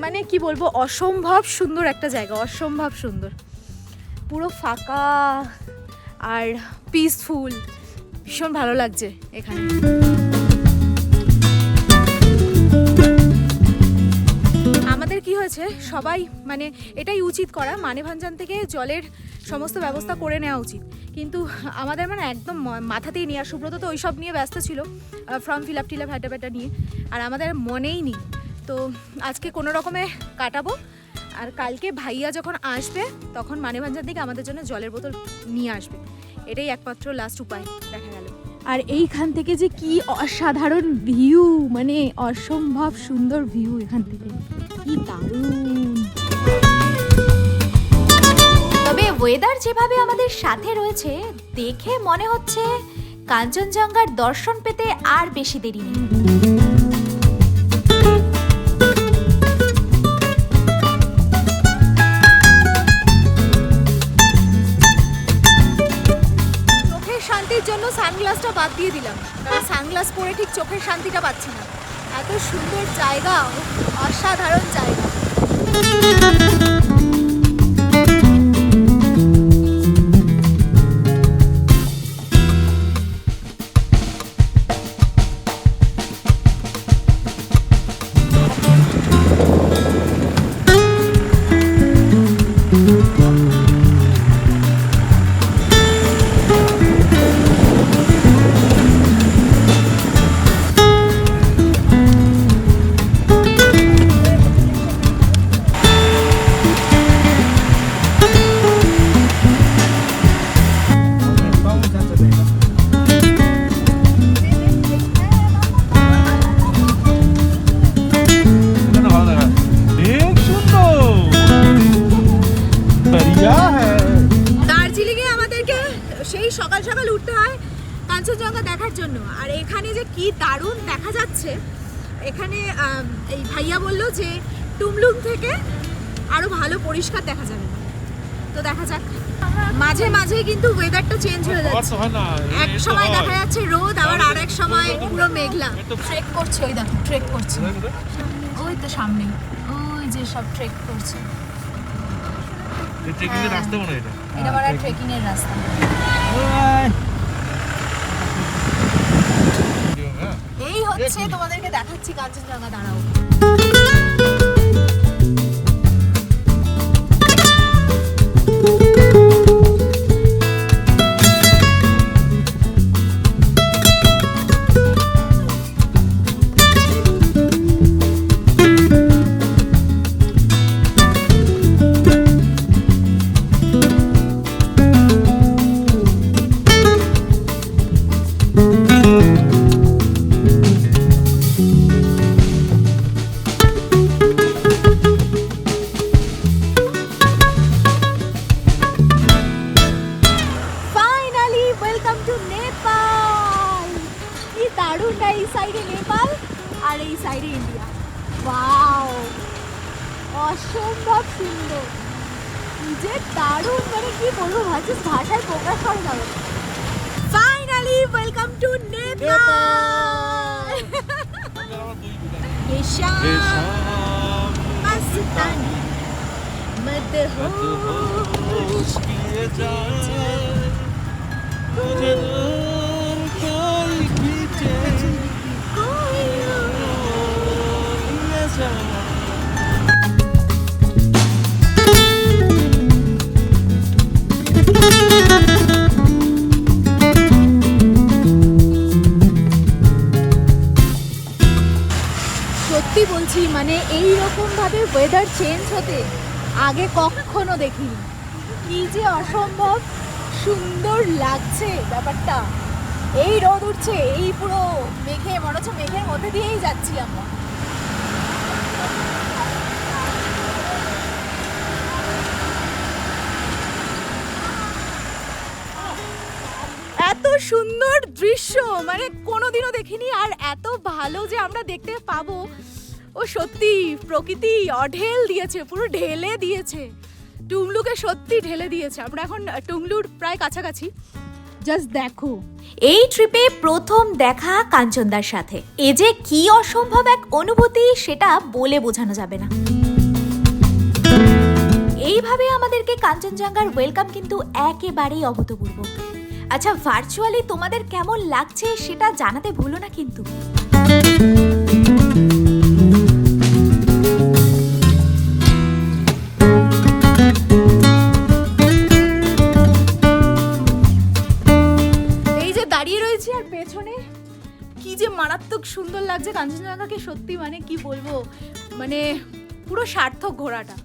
মানে কি বলবো, অসম্ভব সুন্দর একটা জায়গা, অসম্ভব সুন্দর, পুরো ফাঁকা আর পিসফুল, ভীষণ ভালো লাগছে এখানে। আমাদের কি হয়েছে, সবাই মানে এটাই উচিত করা, মানেভাঞ্জান থেকে জলের সমস্ত ব্যবস্থা করে নেওয়া উচিত, কিন্তু আমাদের মানে একদম মাথাতেই নিয়ে, আর সুব্রত তো ওইসব নিয়ে ব্যস্ত ছিল, form fill up till up হ্যাটা নিয়ে, আর আমাদের মনেই নেই। তো আজকে কোনো রকমে কাটাবো, আর কালকে ভাইয়া যখন আসবে তখন মানেভাঞ্জান থেকে আমাদের জন্য জলের বোতল নিয়ে আসবে, এটাই একমাত্র লাস্ট উপায় দেখা গেল। আর এইখান থেকে যে কি অসাধারণ ভিউ, মানে অসম্ভব সুন্দর ভিউ এখান থেকে, কি দারুণ। তবে ওয়েদার যেভাবে আমাদের সাথে রয়েছে দেখে মনে হচ্ছে কাঞ্চনজঙ্ঘার দর্শন পেতে আর বেশি দেরি নেই। চোখের শান্তির জন্য সানগ্লাসটা বাদ দিয়ে দিলাম, কারণ সানগ্লাস পরে ঠিক চোখের শান্তিটা পাচ্ছি না। এত সুন্দর জায়গা, অসাধারণ জায়গা। দার্জিলিংয়ে আমাদেরকে সেই সকাল সকাল উঠতে হয় কাঞ্চনজঙ্ঘা দেখার জন্য, আর এখানে যে কি দারুণ দেখা যাচ্ছে, এখানে এই ভাইয়া বললো যে টুমলুং থেকে আরো ভালো পরিষ্কার দেখা যাবে। তো দেখা যাক, মাঝে মাঝে কিন্তু ওয়েদারটা চেঞ্জ হয়ে যাচ্ছে, এক সময় দেখা যাচ্ছে রোদ, আবার আর এক সময় পুরো মেঘলা। ট্রেক করছে, ওই দেখো ট্রেক করছে, ওই তো সামনে, ওই যে সব ট্রেক করছে। ট্রেকিং এর রাস্তা মনে হয় এটা বড় ট্রেকিং এর রাস্তা। এই হচ্ছে তোমাদেরকে দেখাচ্ছি কাঞ্চনজঙ্ঘা, দাঁড়াও। এই সাইডে নেপাল আর এই সাইডে ইন্ডিয়া। ওয়াও, অসম্ভব সুন্দর, যে দারুণ, মানে কি বলবো, ভাবছি ভাষায় প্রকাশ করা যাবে। Finally welcome to Nepal. मस्तानी मदहोश किए जाए तुझे दूर कोई खींचे कोई ये जाए। সত্যি বলছি, মানে এই রকম ভাবে ওয়েদার চেঞ্জ হতে আগে কখনো দেখিনি। কি যে অসম্ভব সুন্দর লাগছে ব্যাপারটা। এই রোদ উঠছে, এই পুরো মেঘে, মনে হচ্ছে মেঘের মধ্যে দিয়েই যাচ্ছি আমরা। এত সুন্দর দৃশ্য মানে কোনোদিনও দেখিনি, আর এত ভালো যে আমরা দেখতে পাবো, ও সত্যি প্রকৃতি অঢেল দিয়েছে, পুরো ঢেলে দিয়েছে টুংলুকে, সত্যি ঢেলে দিয়েছে। আমরা এখন টুংলুর প্রায় কাছাকাছি, জাস্ট দেখো। এই ট্রিপে প্রথম দেখা কাঞ্চনদার সাথে, এ যে কি অসম্ভব এক অনুভূতি সেটা বলে বোঝানো যাবে না। এইভাবে আমাদেরকে কাঞ্চনজঙ্ঘার ওয়েলকাম কিন্তু একেবারেই অভূতপূর্ব। আচ্ছা, ভার্চুয়ালি তোমাদের কেমন লাগছে সেটা জানাতে ভুলো না কিন্তু। এই যে দাঁড়িয়ে রয়েছি আর পেছনে কি যে মারাত্মক সুন্দর লাগছে কাঞ্চনজঙ্ঘাকে, সত্যি মানে কি বলবো, মানে পুরো সার্থক ঘোরাটা।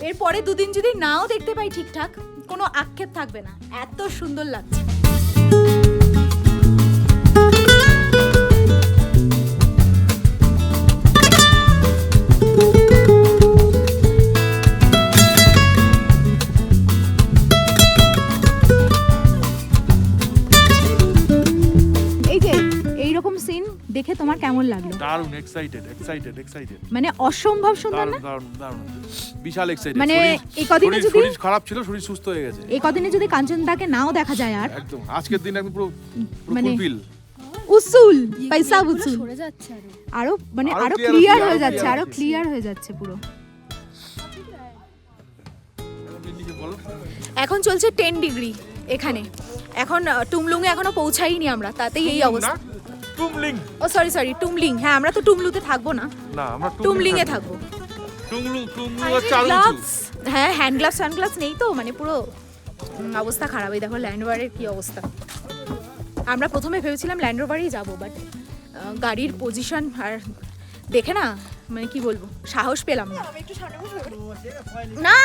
এরপরে দুদিন যদি নাও দেখতে পাই ঠিকঠাক, কোনো আক্ষেপ থাকবে না, এত সুন্দর লাগছে। এই যে এইরকম সিন দেখে তোমার কেমন লাগলো? দারুণ, এক্সাইটেড। মানে অসম্ভব সুন্দর না? দারুণ, বিশাল এক্সাইটেড। মানে এই কদিনে যদি শরীর খারাপ ছিল, শরীর সুস্থ হয়ে গেছে। এই কদিনে যদি কাঞ্চনদাকে নাও দেখা যায়, আর একদম আজকের দিন একদম পুরো মানে ফুলফিল। উসুল পয়সা উসুল সরে যাচ্ছে আরো মানে আরো আরো clear ক্লিয়ার হচ্ছে, হয়ে আরো যাচ্ছে, clear আরো হচ্ছে। ক্লিয়ার হয়ে যাচ্ছে পুরো। বলো। এখন চলছে 10 ডিগ্রি এখানে, এখন টুমলুঙে এখনো পৌঁছাইনি আমরা, তাতেই এই অবস্থা। টুমলিং, ও সরি টুমলিং, হ্যাঁ আমরা তো টুমলুতে থাকবো না, না আমরা টুমলিং এ থাকবো। টুমলু আর চালু। গ্লাভস, হ্যাঁ হ্যান্ড গ্লাভস নেই তো, মানে পুরো অবস্থা খারাপ। এই দেখো ল্যান্ডওভারের কি অবস্থা। আমরা প্রথমে ভেবেছিলাম ল্যান্ডওভারেই যাবো, বাট গাড়ির পজিশন আর দেখে না মানে কি বলবো, সাহস পেলাম না। না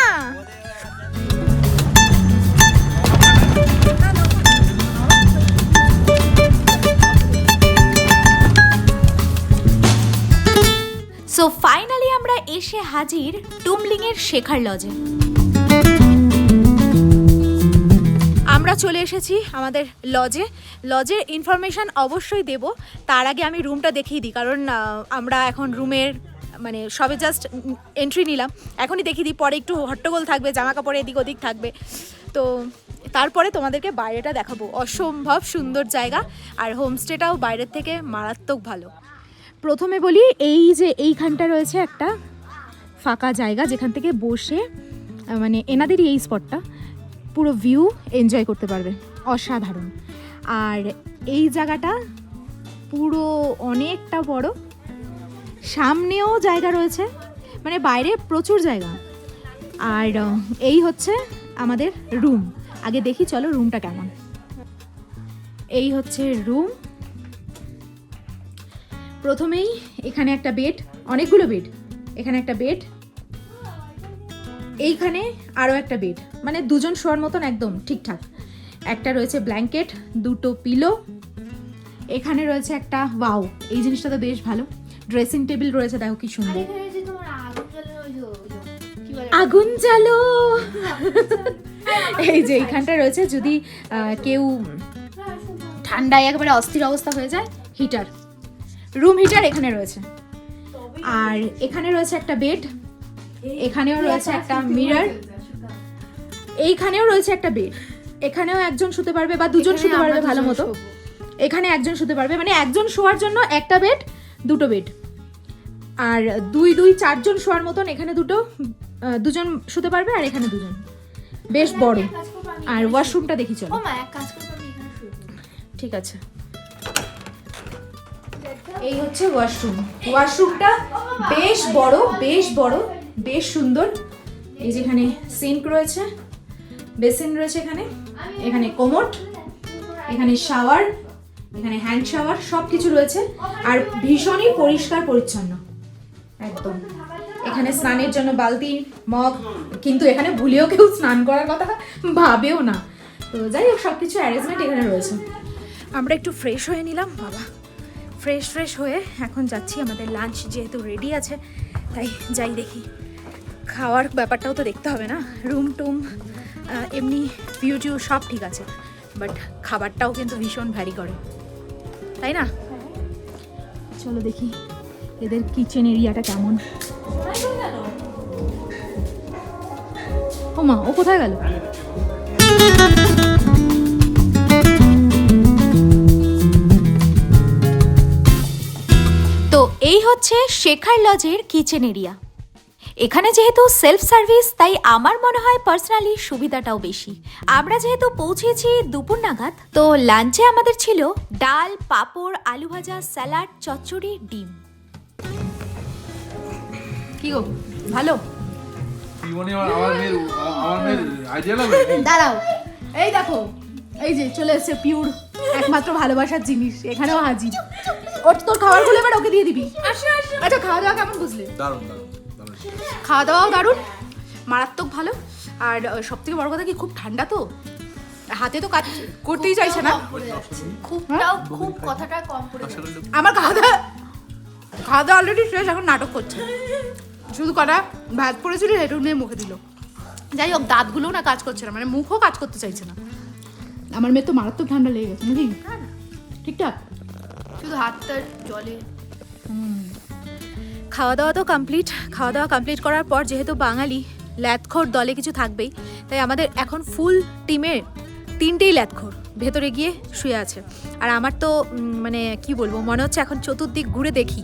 সো ফাইনালি আমরা এসে হাজির টুমলিংয়ের শেখার লজে। আমরা চলে এসেছি আমাদের লজের ইনফরমেশন অবশ্যই দেব, তার আগে আমি রুমটা দেখিয়ে দিই, কারণ আমরা এখন রুমের মানে সবে জাস্ট এন্ট্রি নিলাম, এখনই দেখিয়ে দিই, পরে একটু হট্টগোল থাকবে, জামা কাপড় এদিক ওদিক থাকবে, তো তারপরে তোমাদেরকে বাইরেটা দেখাবো। অসম্ভব সুন্দর জায়গা, আর হোমস্টেটাও বাইরের থেকে মারাত্মক ভালো। প্রথমে বলি, এই যে এইখানটা রয়েছে একটা ফাঁকা জায়গা, যেখান থেকে বসে মানে এনাদেরই এই স্পটটা পুরো ভিউ এনজয় করতে পারবে, অসাধারণ। আর এই জায়গাটা পুরো অনেকটা বড়, সামনেও জায়গা রয়েছে, মানে বাইরে প্রচুর জায়গা। আর এই হচ্ছে আমাদের রুম। আগে দেখি চলো রুমটা কেমন। এই হচ্ছে রুম। প্রথমেই এখানে একটা বেড, অনেকগুলো বেড, এখানে একটা বেড, এইখানে আরও একটা বেড, মানে দুজন শোয়ার মতন একদম ঠিকঠাক। একটা রয়েছে ব্ল্যাঙ্কেট, দুটো পিলো, এখানে রয়েছে একটা, ওয়াও এই জিনিসটা তো বেশ ভালো, ড্রেসিং টেবিল রয়েছে, দেখো কি সুন্দর। আগুন জ্বালো। এই যে এইখানটা রয়েছে, যদি কেউ ঠান্ডায় একেবারে অস্থির অবস্থা হয়ে যায়, হিটার, রুম হিটার এখানে রয়েছে। আর এখানে রয়েছে একটা বেড, এখানেও রয়েছে একটা মিরর, এইখানেও রয়েছে একটা বেড, এখানেও একজন শুতে পারবে বা দুজন শুতে পারবে ভালো মতো, এখানে একজন শুতে পারবে, মানে একজন শোয়ার জন্য একটা বেড, দুটো বেড। আর দুই চারজন শোয়ার মতন এখানে দুজন শুতে পারবে, আর এখানে দুজন, বেশ বড়। আর ওয়াশরুমটা দেখি চলো। ঠিক আছে, এই হচ্ছে ওয়াশরুমটা বেশ বড়, বেশ সুন্দর। এই যেখানে সিঙ্ক রয়েছে, বেসিন রয়েছে, এখানে কোমোড, এখানে শাওয়ার, এখানে হ্যান্ড শাওয়ার, সব কিছু রয়েছে। আর ভীষণই পরিষ্কার পরিচ্ছন্ন একদম। এখানে স্নানের জন্য বালতি, মগ, কিন্তু এখানে ভুলেও কেউ স্নান করার কথা ভাবেও না। তো যাই হোক, সব কিছু অ্যারেঞ্জমেন্ট এখানে রয়েছে। আমরা একটু ফ্রেশ হয়ে নিলাম, বাবা ফ্রেশ হয়ে এখন যাচ্ছি, আমাদের লাঞ্চ যেহেতু রেডি আছে তাই যাই দেখি। খাওয়ার ব্যাপারটাও তো দেখতে হবে না, রুম টুম এমনি ভিউ টিউ সব ঠিক আছে, বাট খাবারটাও কিন্তু ভীষণ ভ্যারি করে, তাই না? চলো দেখি এদের কিচেন এরিয়াটা কেমন। ও মা, ও কোথায় গেল? তো এই হচ্ছে শেখার লজের কিচেন এরিয়া। এখানে যেহেতু সেলফ সার্ভিস, তাই আমার মনে হয় পার্সোনালি সুবিধাটাও বেশি। আমরা যেহেতু পৌঁছেছি দুপুর নাগাদ, তো লাঞ্চে আমাদের ছিল ডাল, পাঁপড়, আলু ভাজা, স্যালাড, চচ্চড়ি, ডিম। কি গো, ভালো? দাঁড়াও, এই দেখো, এই যে চলে এসেছে পিওর একমাত্র ভালোবাসার জিনিস, এখানেও হাজির। ওর তোর খাবারগুলো এবার ওকে দিয়ে দিবি। আচ্ছা, খাওয়া দাওয়া কেমন বুঝলে? দারুণ। খাওয়া দাওয়াও দারুণ, মারাত্মক ভালো। আর সব থেকে বড় কথা কি, খুব ঠান্ডা তো, হাতে তো কাজ করতেই চাইছে না। খুব কথাটা কম করে আমার খাওয়া দাওয়া অলরেডি শেষ, এখন নাটক করছে। শুধু কটা ভাত পড়েছিল, হেঁটু নিয়ে মুখে দিল। যাই হোক, দাঁতগুলোও না কাজ করছে না, মানে মুখও কাজ করতে চাইছে না। আমার মেয়ে তো মারাত্মক ঠান্ডা লেগে গেছে নাকি? ঠিকঠাক, শুধু হাতটা জলে। খাওয়া দাওয়া তো কমপ্লিট। খাওয়া দাওয়া কমপ্লিট করার পর যেহেতু বাঙালি, ল্যাদখোর দলে কিছু থাকবেই, তাই আমাদের এখন ফুল টিমে 3টেই ল্যাদখোর ভেতরে গিয়ে শুয়ে আছে। আর আমার তো মানে কি বলবো, মনে হচ্ছে এখন চতুর্দিক ঘুরে দেখি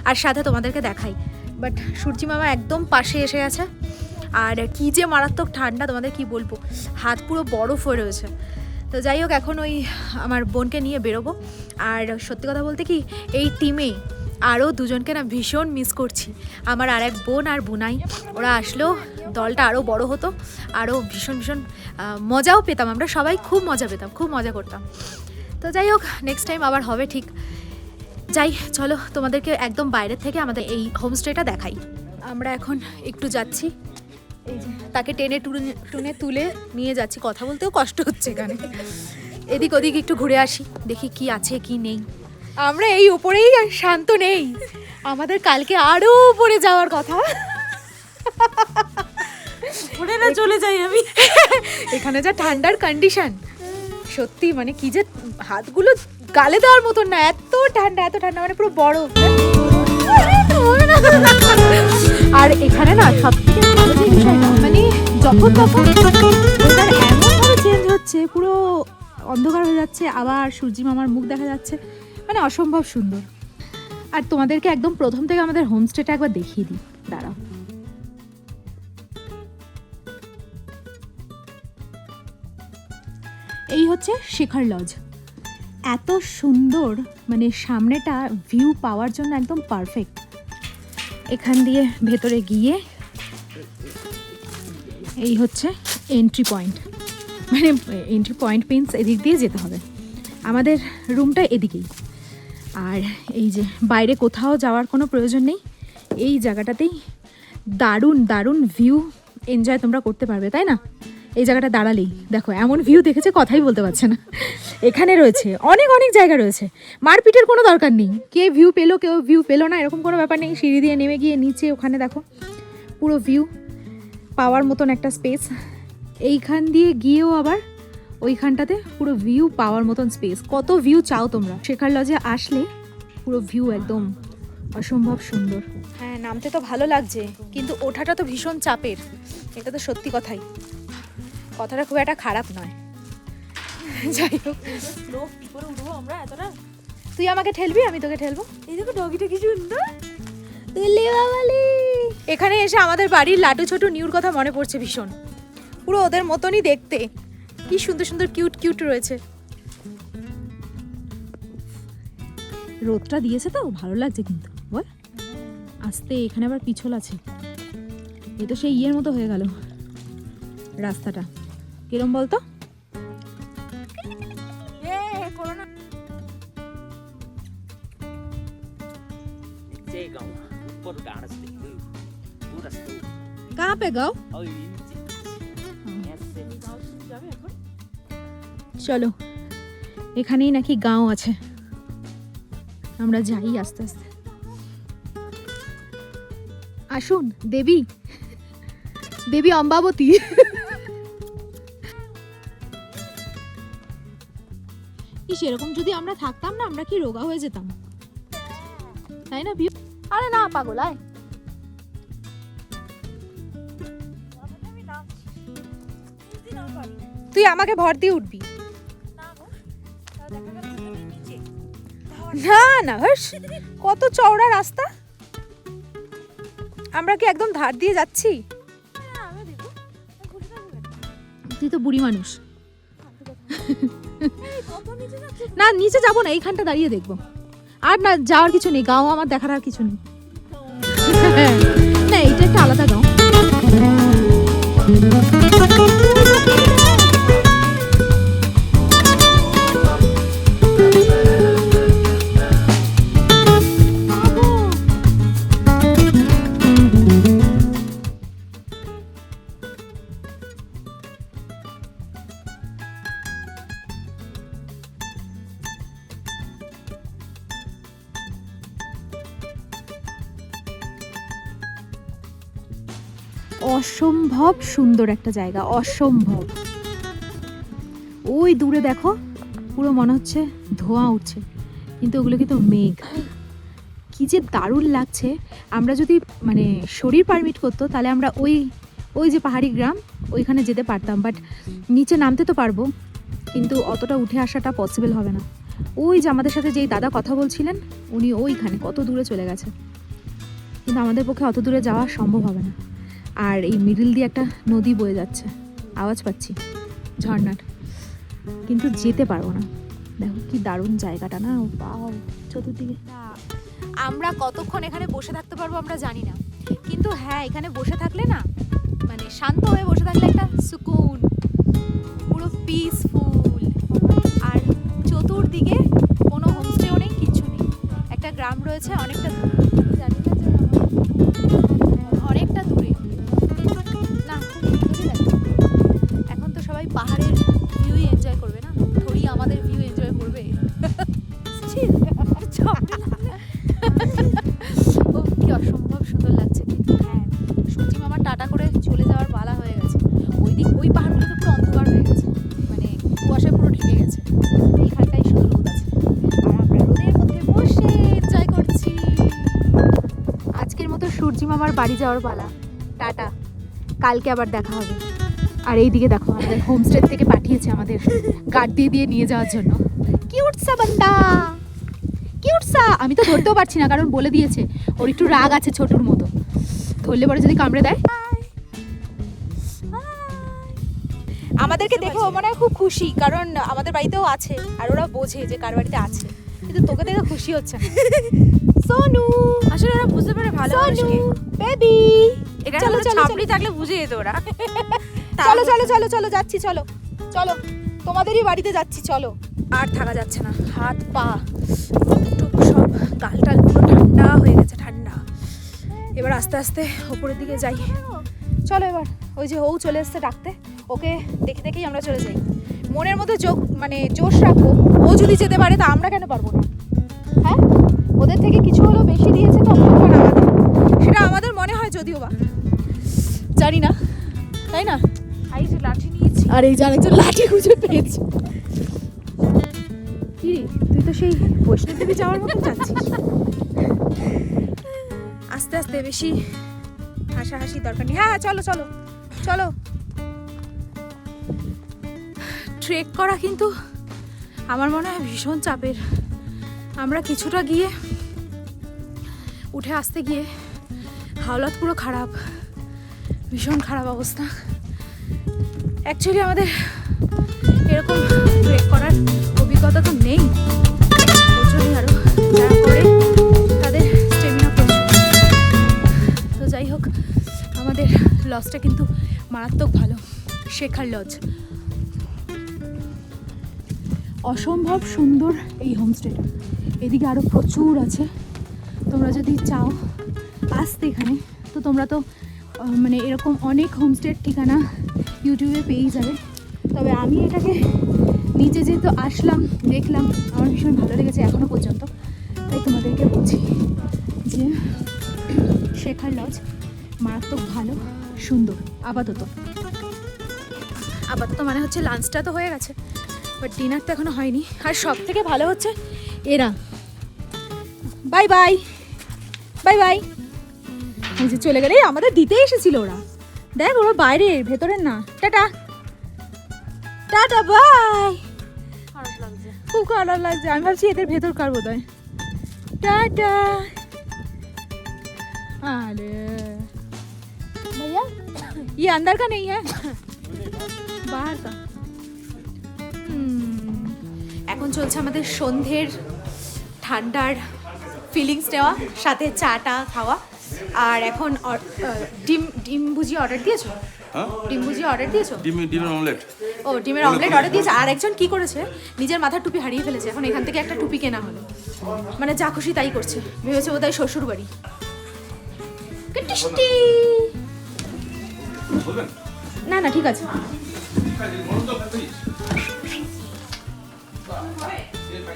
আর সাথে তোমাদেরকে দেখাই। বাট সূর্যি মামা একদম পাশে এসে গেছে। আর কি যে মারাত্মক ঠান্ডা, তোমাদের কি বলবো, হাত পুরো বরফ হয়ে রয়েছে। তো যাই হোক, এখন ওই আমার বোনকে নিয়ে বেরোবো। আর সত্যি কথা বলতে কি, এই টিমে আরও দুজনকে না ভীষণ মিস করছি। আমার আর এক বোন আর বুনাই, ওরা আসলেও দলটা আরও বড় হতো, আরও ভীষণ মজাও পেতাম। আমরা সবাই খুব মজা পেতাম, খুব মজা করতাম। তো যাই হোক, নেক্সট টাইম আবার হবে ঠিক। যাই, চলো তোমাদেরকে একদম বাইরের থেকে আমাদের এই হোমস্টেটা দেখাই। আমরা এখন একটু যাচ্ছি, এই যে তাকে টেনে টুনে তুলে নিয়ে যাচ্ছি। কথা বলতেও কষ্ট হচ্ছে এখানে। এদিক ওদিক একটু ঘুরে আসি, দেখি কি আছে কি নেই। আমরা এই উপরেই শান্ত নেই, আমাদের কালকে আরো উপরে যাওয়ার কথা। উপরে না চলে যাই আমি। এখানে যা ঠান্ডার কন্ডিশন, সত্যি মানে কি যে, হাতগুলো গালে দেওয়ার মতন না, এত ঠান্ডা মানে পুরো বরফ। আর এখানে না সব থেকে ভালো যে বিষয়টা, মানে যখন তখন ওয়েদার এমনভাবে চেঞ্জ হচ্ছে, পুরো অন্ধকার হয়ে যাচ্ছে, আবার সূর্যি মামার মুখ দেখা যাচ্ছে, মানে অসম্ভব সুন্দর। আর তোমাদেরকে একদম প্রথম থেকে আমাদের হোমস্টেটা একবার দেখিয়ে দিই, দাঁড়াও। এই হচ্ছে শেখার লজ। এত সুন্দর, মানে সামনেটা ভিউ পাওয়ার জন্য একদম পারফেক্ট। এখান দিয়ে ভেতরে গিয়ে এই হচ্ছে এন্ট্রি পয়েন্ট, মানে এন্ট্রি পয়েন্ট মিন্স এদিক দিয়ে যেতে হবে। আমাদের রুমটা এদিকেই। আর এই যে বাইরে কোথাও যাওয়ার কোনো প্রয়োজন নেই, এই জায়গাটাতেই দারুণ ভিউ এনজয় তোমরা করতে পারবে, তাই না? এই জায়গাটা দাঁড়ালেই দেখো এমন ভিউ দেখেছে, কথাই বলতে পারছে না। এখানে রয়েছে অনেক জায়গা রয়েছে, মারপিটের কোনো দরকার নেই। কে ভিউ পেলো, কেউ ভিউ পেলো না, এরকম কোনো ব্যাপার নেই। সিঁড়ি দিয়ে নেমে গিয়ে নিচে ওখানে দেখো পুরো ভিউ পাওয়ার মতন একটা স্পেস। এইখান দিয়ে গিয়েও আবার ওইখানটাতে পুরো ভিউ পাওয়ার মতন স্পেস। কত ভিউ চাও তোমরা? শেখার লজে আসলে পুরো ভিউ একদম অসম্ভব সুন্দর। হ্যাঁ, নামতে তো ভালো লাগছে, কিন্তু ওঠাটা তো ভীষণ চাপের। এটা তো সত্যি কথাই, কথাটা খুব একটা খারাপ নয়। যাই হোক, কি করে উঠবো আমরা এতটা? তুই আমাকে ঠেলবি, আমি তোকে ঠেলবো। এই দেখো ডগিটা কি সুন্দর। এখানে এসে আমাদের বাড়ির লাটু ছোট নিউর কথা মনে পড়ছে ভীষণ। পুরো ওদের মতনই দেখতে, কি সুন্দর কিউট রয়েছে। রোদটা দিয়েছে তো ভালো লাগছে, কিন্তু বল আস্তে। এখানে আবার পিছল আছে, এ তো সেই ইয়ের মতো হয়ে গেল রাস্তাটা। কিরম বলতো? कहाँ पे गाँव? চলো, এখানেই নাকি গাঁও আছে, আমরা যাই আস্তে আস্তে। আসুন দেবী অম্বাবতী। সেরকম যদি আমরা থাকতাম না, আমরা কি রোগা হয়ে যেতাম, তাই না পিউ? আরে না পাগল, আয়। তুই আমাকে ভর দিয়ে উঠবি? না না হর্ষ, কত চওড়া রাস্তা, আমরা কি একদম ধার দিয়ে যাচ্ছি? তুই তো বুড়ি মানুষ। না নিচে যাবো না, এইখানটা দাঁড়িয়ে দেখবো। আর না যাওয়ার কিছু নেই, গাঁও আমার দেখার আর কিছু নেই। না এইটা একটা আলাদা গাঁও। অসম্ভব সুন্দর একটা জায়গা, অসম্ভব। ওই দূরে দেখো, পুরো মনে হচ্ছে ধোঁয়া উঠছে, কিন্তু ওগুলো কিন্তু মেঘ। কি যে দারুণ লাগছে। আমরা যদি মানে শরীর পারমিট করতো তাহলে আমরা ওই যে পাহাড়ি গ্রাম ওইখানে যেতে পারতাম, বাট নিচে নামতে তো পারবো, কিন্তু অতটা উঠে আসাটা পসিবল হবে না। ওই যে আমাদের সাথে যেই দাদা কথা বলছিলেন, উনি ওইখানে কত দূরে চলে গেছে, কিন্তু আমাদের পক্ষে অত দূরে যাওয়া সম্ভব হবে না। আর এই মিডল দিয়ে একটা নদী বয়ে যাচ্ছে, আওয়াজ পাচ্ছি ঝর্ণার, কিন্তু যেতে পারবো না। দেখো কি দারুণ জায়গাটা না, বাও চতুর্দিকে। আমরা কতক্ষণ এখানে বসে থাকতে পারবো আমরা জানি না, কিন্তু হ্যাঁ এখানে বসে থাকলে না, মানে শান্ত হয়ে বসে থাকলে একটা সুকুন, পুরো পিসফুল। আর চতুর্দিকে কোনো হোমস্টেও নেই, কিছু নেই। একটা গ্রাম রয়েছে অনেকটা দূরে, জানি না যে অনেকটা দূরে না, খুব সুন্দরই লাগছে। এখন তো সবাই পাহাড়ের ভিউই এনজয় করবে না, থোড়ি আমাদের ভিউ এনজয় করবে। ও কি অসম্ভব সুন্দর লাগছে। কিন্তু হ্যাঁ, সূর্যি মামা টাটা করে চলে যাওয়ার পালা হয়ে গেছে। ওই পাহাড়গুলো তো পুরো অন্ধকার হয়ে গেছে, মানে কুয়াশায় পুরো ঢেকে গেছে। এইখানটাই শুধু রোদ আছে, আর আমরা রোদের মধ্যে বসে এনজয় করছি। আজকের মতো সূর্যি মামার বাড়ি যাওয়ার পালা, টাটা, কালকে আবার দেখা হবে। আর এইদিকে দেখো, আমাদের হোমস্টে থেকে পাঠিয়েছে আমাদের গার্ড দিয়ে নিয়ে যাওয়ার জন্য। কিউট সা বান্দা, কিউট সা। আমি তো ধরতেও পারছি না, কারণ বলে দিয়েছে ওর একটু রাগ আছে ছোটুর মতো, ধরলে পরে যদি কামড়ে দেয়। আমাদেরকে দেখে ও মনে হয় খুব খুশি, কারণ আমাদের বাড়িতেও আছে আর ওরা বোঝে যে কার বাড়িতে আছে, কিন্তু তোকে দেখে খুশি হচ্ছে না। সোনু, আসলে ওরা বুঝতে পারে ভালো সোনু বেবি, চলো চলো ছাপড়ি থাকলে বুঝে যেত ওরা। চলো চলো চলো চলো যাচ্ছি, চলো চলো তোমাদেরই বাড়িতে যাচ্ছি, চলো। আর থাকা যাচ্ছে না, হাত পা টুক সব গালটাল পুরো ঠান্ডা হয়ে গেছে, ঠান্ডা। এবার আস্তে আস্তে ওপরের দিকে যাই, চলো। এবার ওই যে ও চলে এসছে ডাকতে, ওকে দেখে দেখেই আমরা চলে যাই। মনের মধ্যে জোশ রাখবো, ও যদি যেতে পারে তা আমরা কেন পারবো না? হ্যাঁ, ওদের থেকে কিছু হলেও বেশি দিয়েছে তো ভগবান আমাদের, সেটা আমাদের মনে হয়, যদিও বা জানি না, তাই না? এই যে লাঠি নিয়েছি, আর এই যে আরেকজন লাঠি খুঁজে পেয়েছে। কি রে, তুই তো সেই বৈষ্ণব দেবী যাওয়ার মতো যাচ্ছিস। আস্তে আস্তে, বেশি হাসাহাসি দরকার নেই। হ্যাঁ চলো চলো চলো। ট্রেক করা কিন্তু আমার মনে হয় ভীষণ চাপের। আমরা কিছুটা গিয়ে উঠে আসতে গিয়ে হাওলাত পুরো খারাপ, ভীষণ খারাপ অবস্থা। অ্যাকচুয়ালি আমাদের এরকম ট্রেক করার অভিজ্ঞতা তো নেই, ওর জন্যই আরও যারা করে তাদের স্টেমিনা প্রচুর। তো যাই হোক, আমাদের লজটা কিন্তু মারাত্মক ভালো, শেখার লজ। অসম্ভব সুন্দর এই হোমস্টেটা, এদিকে আরও প্রচুর আছে। তোমরা যদি চাও আসতে এখানে, তো তোমরা তো মানে এরকম অনেক হোমস্টের ঠিকানা ইউটিউবে পেয়েই যাবে। তবে আমি এটাকে নিচে যেহেতু আসলাম, দেখলাম, আমার ভীষণ ভালো লেগেছে এখনও পর্যন্ত, তাই তোমাদেরকে বলছি যে শেখার লজ মারাত্মক ভালো, সুন্দর। আপাতত মানে হচ্ছে লাঞ্চটা তো হয়ে গেছে, বাট ডিনার তো এখনো হয়নি। আর সব থেকে ভালো হচ্ছে এরা। Bye bye bye bye. এই যে চলে গেলে, আমাদের দিতে এসেছিল ওরা। দেখ ওরা বাইরে, ভেতরের না। Tata tata bye. খুব খারাপ লাগছে, আমি ভাবছি এদের ভেতর কার বোধ হয়। टाटा। अरे भैया ये अंदर का नहीं है, बाहर का। এখন চলছে আমাদের সন্ধ্যের ঠান্ডার ফিলিংস নেওয়া, সাথে চাটা খাওয়া। আর এখন ডিম ভুজি অর্ডার দিয়েছো? হ্যাঁ, ডিম ভুজি অর্ডার দিয়েছো? ডিমের অমলেট। ও ডিমের অমলেট অর্ডার দিয়েছে। আর একজন কি করেছে, নিজের মাথার টুপি হারিয়ে ফেলেছে। এখন এখান থেকে একটা টুপি কেনা হলো, মানে যা খুশি তাই করছে। ভেবেছে বোধহয় শ্বশুর বাড়ি। না না ঠিক আছে।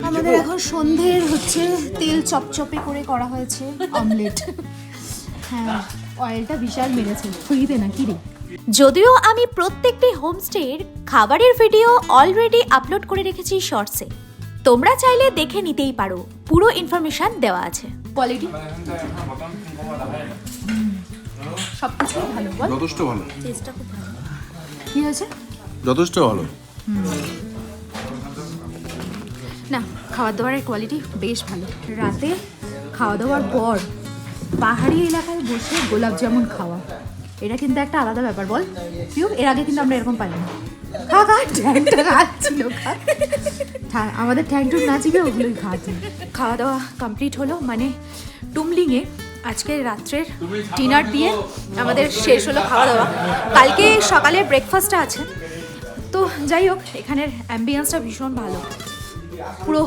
আমাদের এখন সন্ধ্যের হচ্ছে তেল চপচপে করে করা হয়েছে অমলেট। হ্যাঁ, অয়েলটা বিশাল মেরেছে। খুঁড়িতে না কি রে। যদিও আমি প্রত্যেকটি হোমস্টের খাবারের ভিডিও অলরেডি আপলোড করে রেখেছি শর্টসে, তোমরা চাইলে দেখে নিতেই পারো, পুরো ইনফরমেশন দেওয়া আছে। কোয়ালিটি সব কিছু ভালো, বল। যথেষ্ট ভালো, টেস্টটা খুব ভালো। কি হয়েছে? যথেষ্ট ভালো। না, খাওয়া দাওয়ার কোয়ালিটি বেশ ভালো। রাতে খাওয়া দাওয়ার পর পাহাড়ি এলাকায় বসে গোলাপ জামুন খাওয়া, এটা কিন্তু একটা আলাদা ব্যাপার, বল পিউ। এর আগে কিন্তু আমরা এরকম পাইনি। খা খা, ঠ্যাংটা নাচছিল, খা। আমাদের ঠ্যাংটুক নাচিবে, ওগুলোই খাওয়াতে। খাওয়া দাওয়া কমপ্লিট হলো, মানে টুমলিংয়ে আজকে রাত্রের ডিনার দিয়ে আমাদের শেষ হলো খাওয়া দাওয়া। কালকে সকালে ব্রেকফাস্টটা আছে। তো যাই হোক, এখানের অ্যাম্বিয়েন্সটা ভীষণ ভালো, পুরো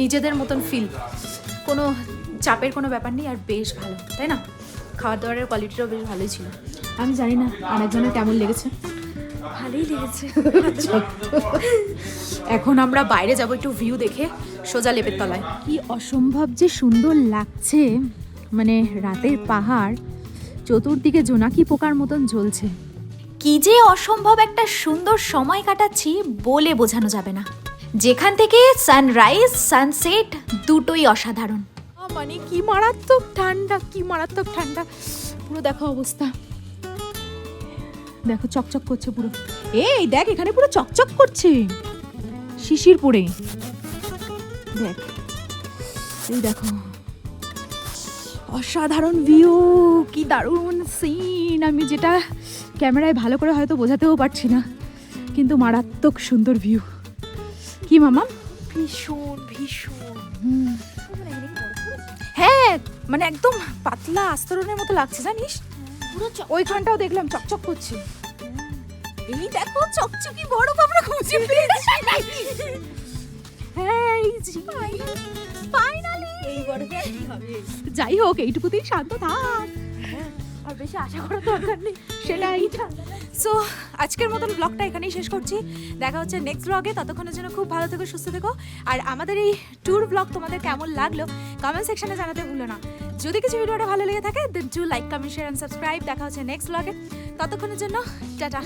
নিজেদের মতন ফিল, কোনো চাপের কোনো ব্যাপার নেই। আর বেশ ভালো, তাই না? খাওয়া দাওয়ার কোয়ালিটিটাও বেশ ভালোই ছিল। আমি জানি না আরেকজনের কেমন লেগেছে। ভালোই লেগেছে। এখন আমরা বাইরে যাব একটু ভিউ দেখে, সোজা লেপের তলায়। কি অসম্ভব যে সুন্দর লাগছে, মানে রাতের পাহাড়, চতুর্দিকে জোনাকি পোকার মতন জ্বলছে। কি যে অসম্ভব একটা সুন্দর সময় কাটাচ্ছি বলে বোঝানো যাবে না। যেখান থেকে সানরাইজ সানসেট দুটোই অসাধারণ। মানে কি মারাত্মক ঠান্ডা, কি মারাত্মক ঠান্ডা। পুরো দেখো অবস্থা, দেখো চকচক করছে পুরো। এই দেখ, এখানে পুরো চকচক করছে শিশির পড়ে। দেখ, এই দেখো অসাধারণ ভিউ, কি দারুণ সিন। আমি যেটা ক্যামেরায় ভালো করে হয়তো বোঝাতেও পারছি না, কিন্তু মারাত্মক সুন্দর ভিউ। কি মামা? ভীষণ ভীষণ। হ্যাঁ, মানে একদম পাতলা আস্তরণের মতো লাগছে, জানিস? পুরো ওইখানটাও দেখলাম চকচক করছে। এই দেখো চকচকি বরফ আমরা খুঁজে পেয়েছি। হ্যাঁ, ফাইনালি এই বরফে কি হবে। যাই হোক, এইটুকুতেই শান্ত থাক, আর বেশি আশা করার দরকার নেই। সেটাই। সো আজকের মতন ব্লগটা এখানেই শেষ করছি। দেখা হচ্ছে নেক্সট ব্লগে। ততক্ষণের জন্য খুব ভালো থেকো, সুস্থ থেকো। আর আমাদের এই ট্যুর ব্লগ তোমাদের কেমন লাগলো কমেন্ট সেকশনে জানাতে ভুলো না। যদি কিছু ভিডিওটা ভালো লেগে থাকে, then do like, comment, share and subscribe. দেখা হচ্ছে নেক্সট ব্লগে। ততক্ষণের জন্য টাটা।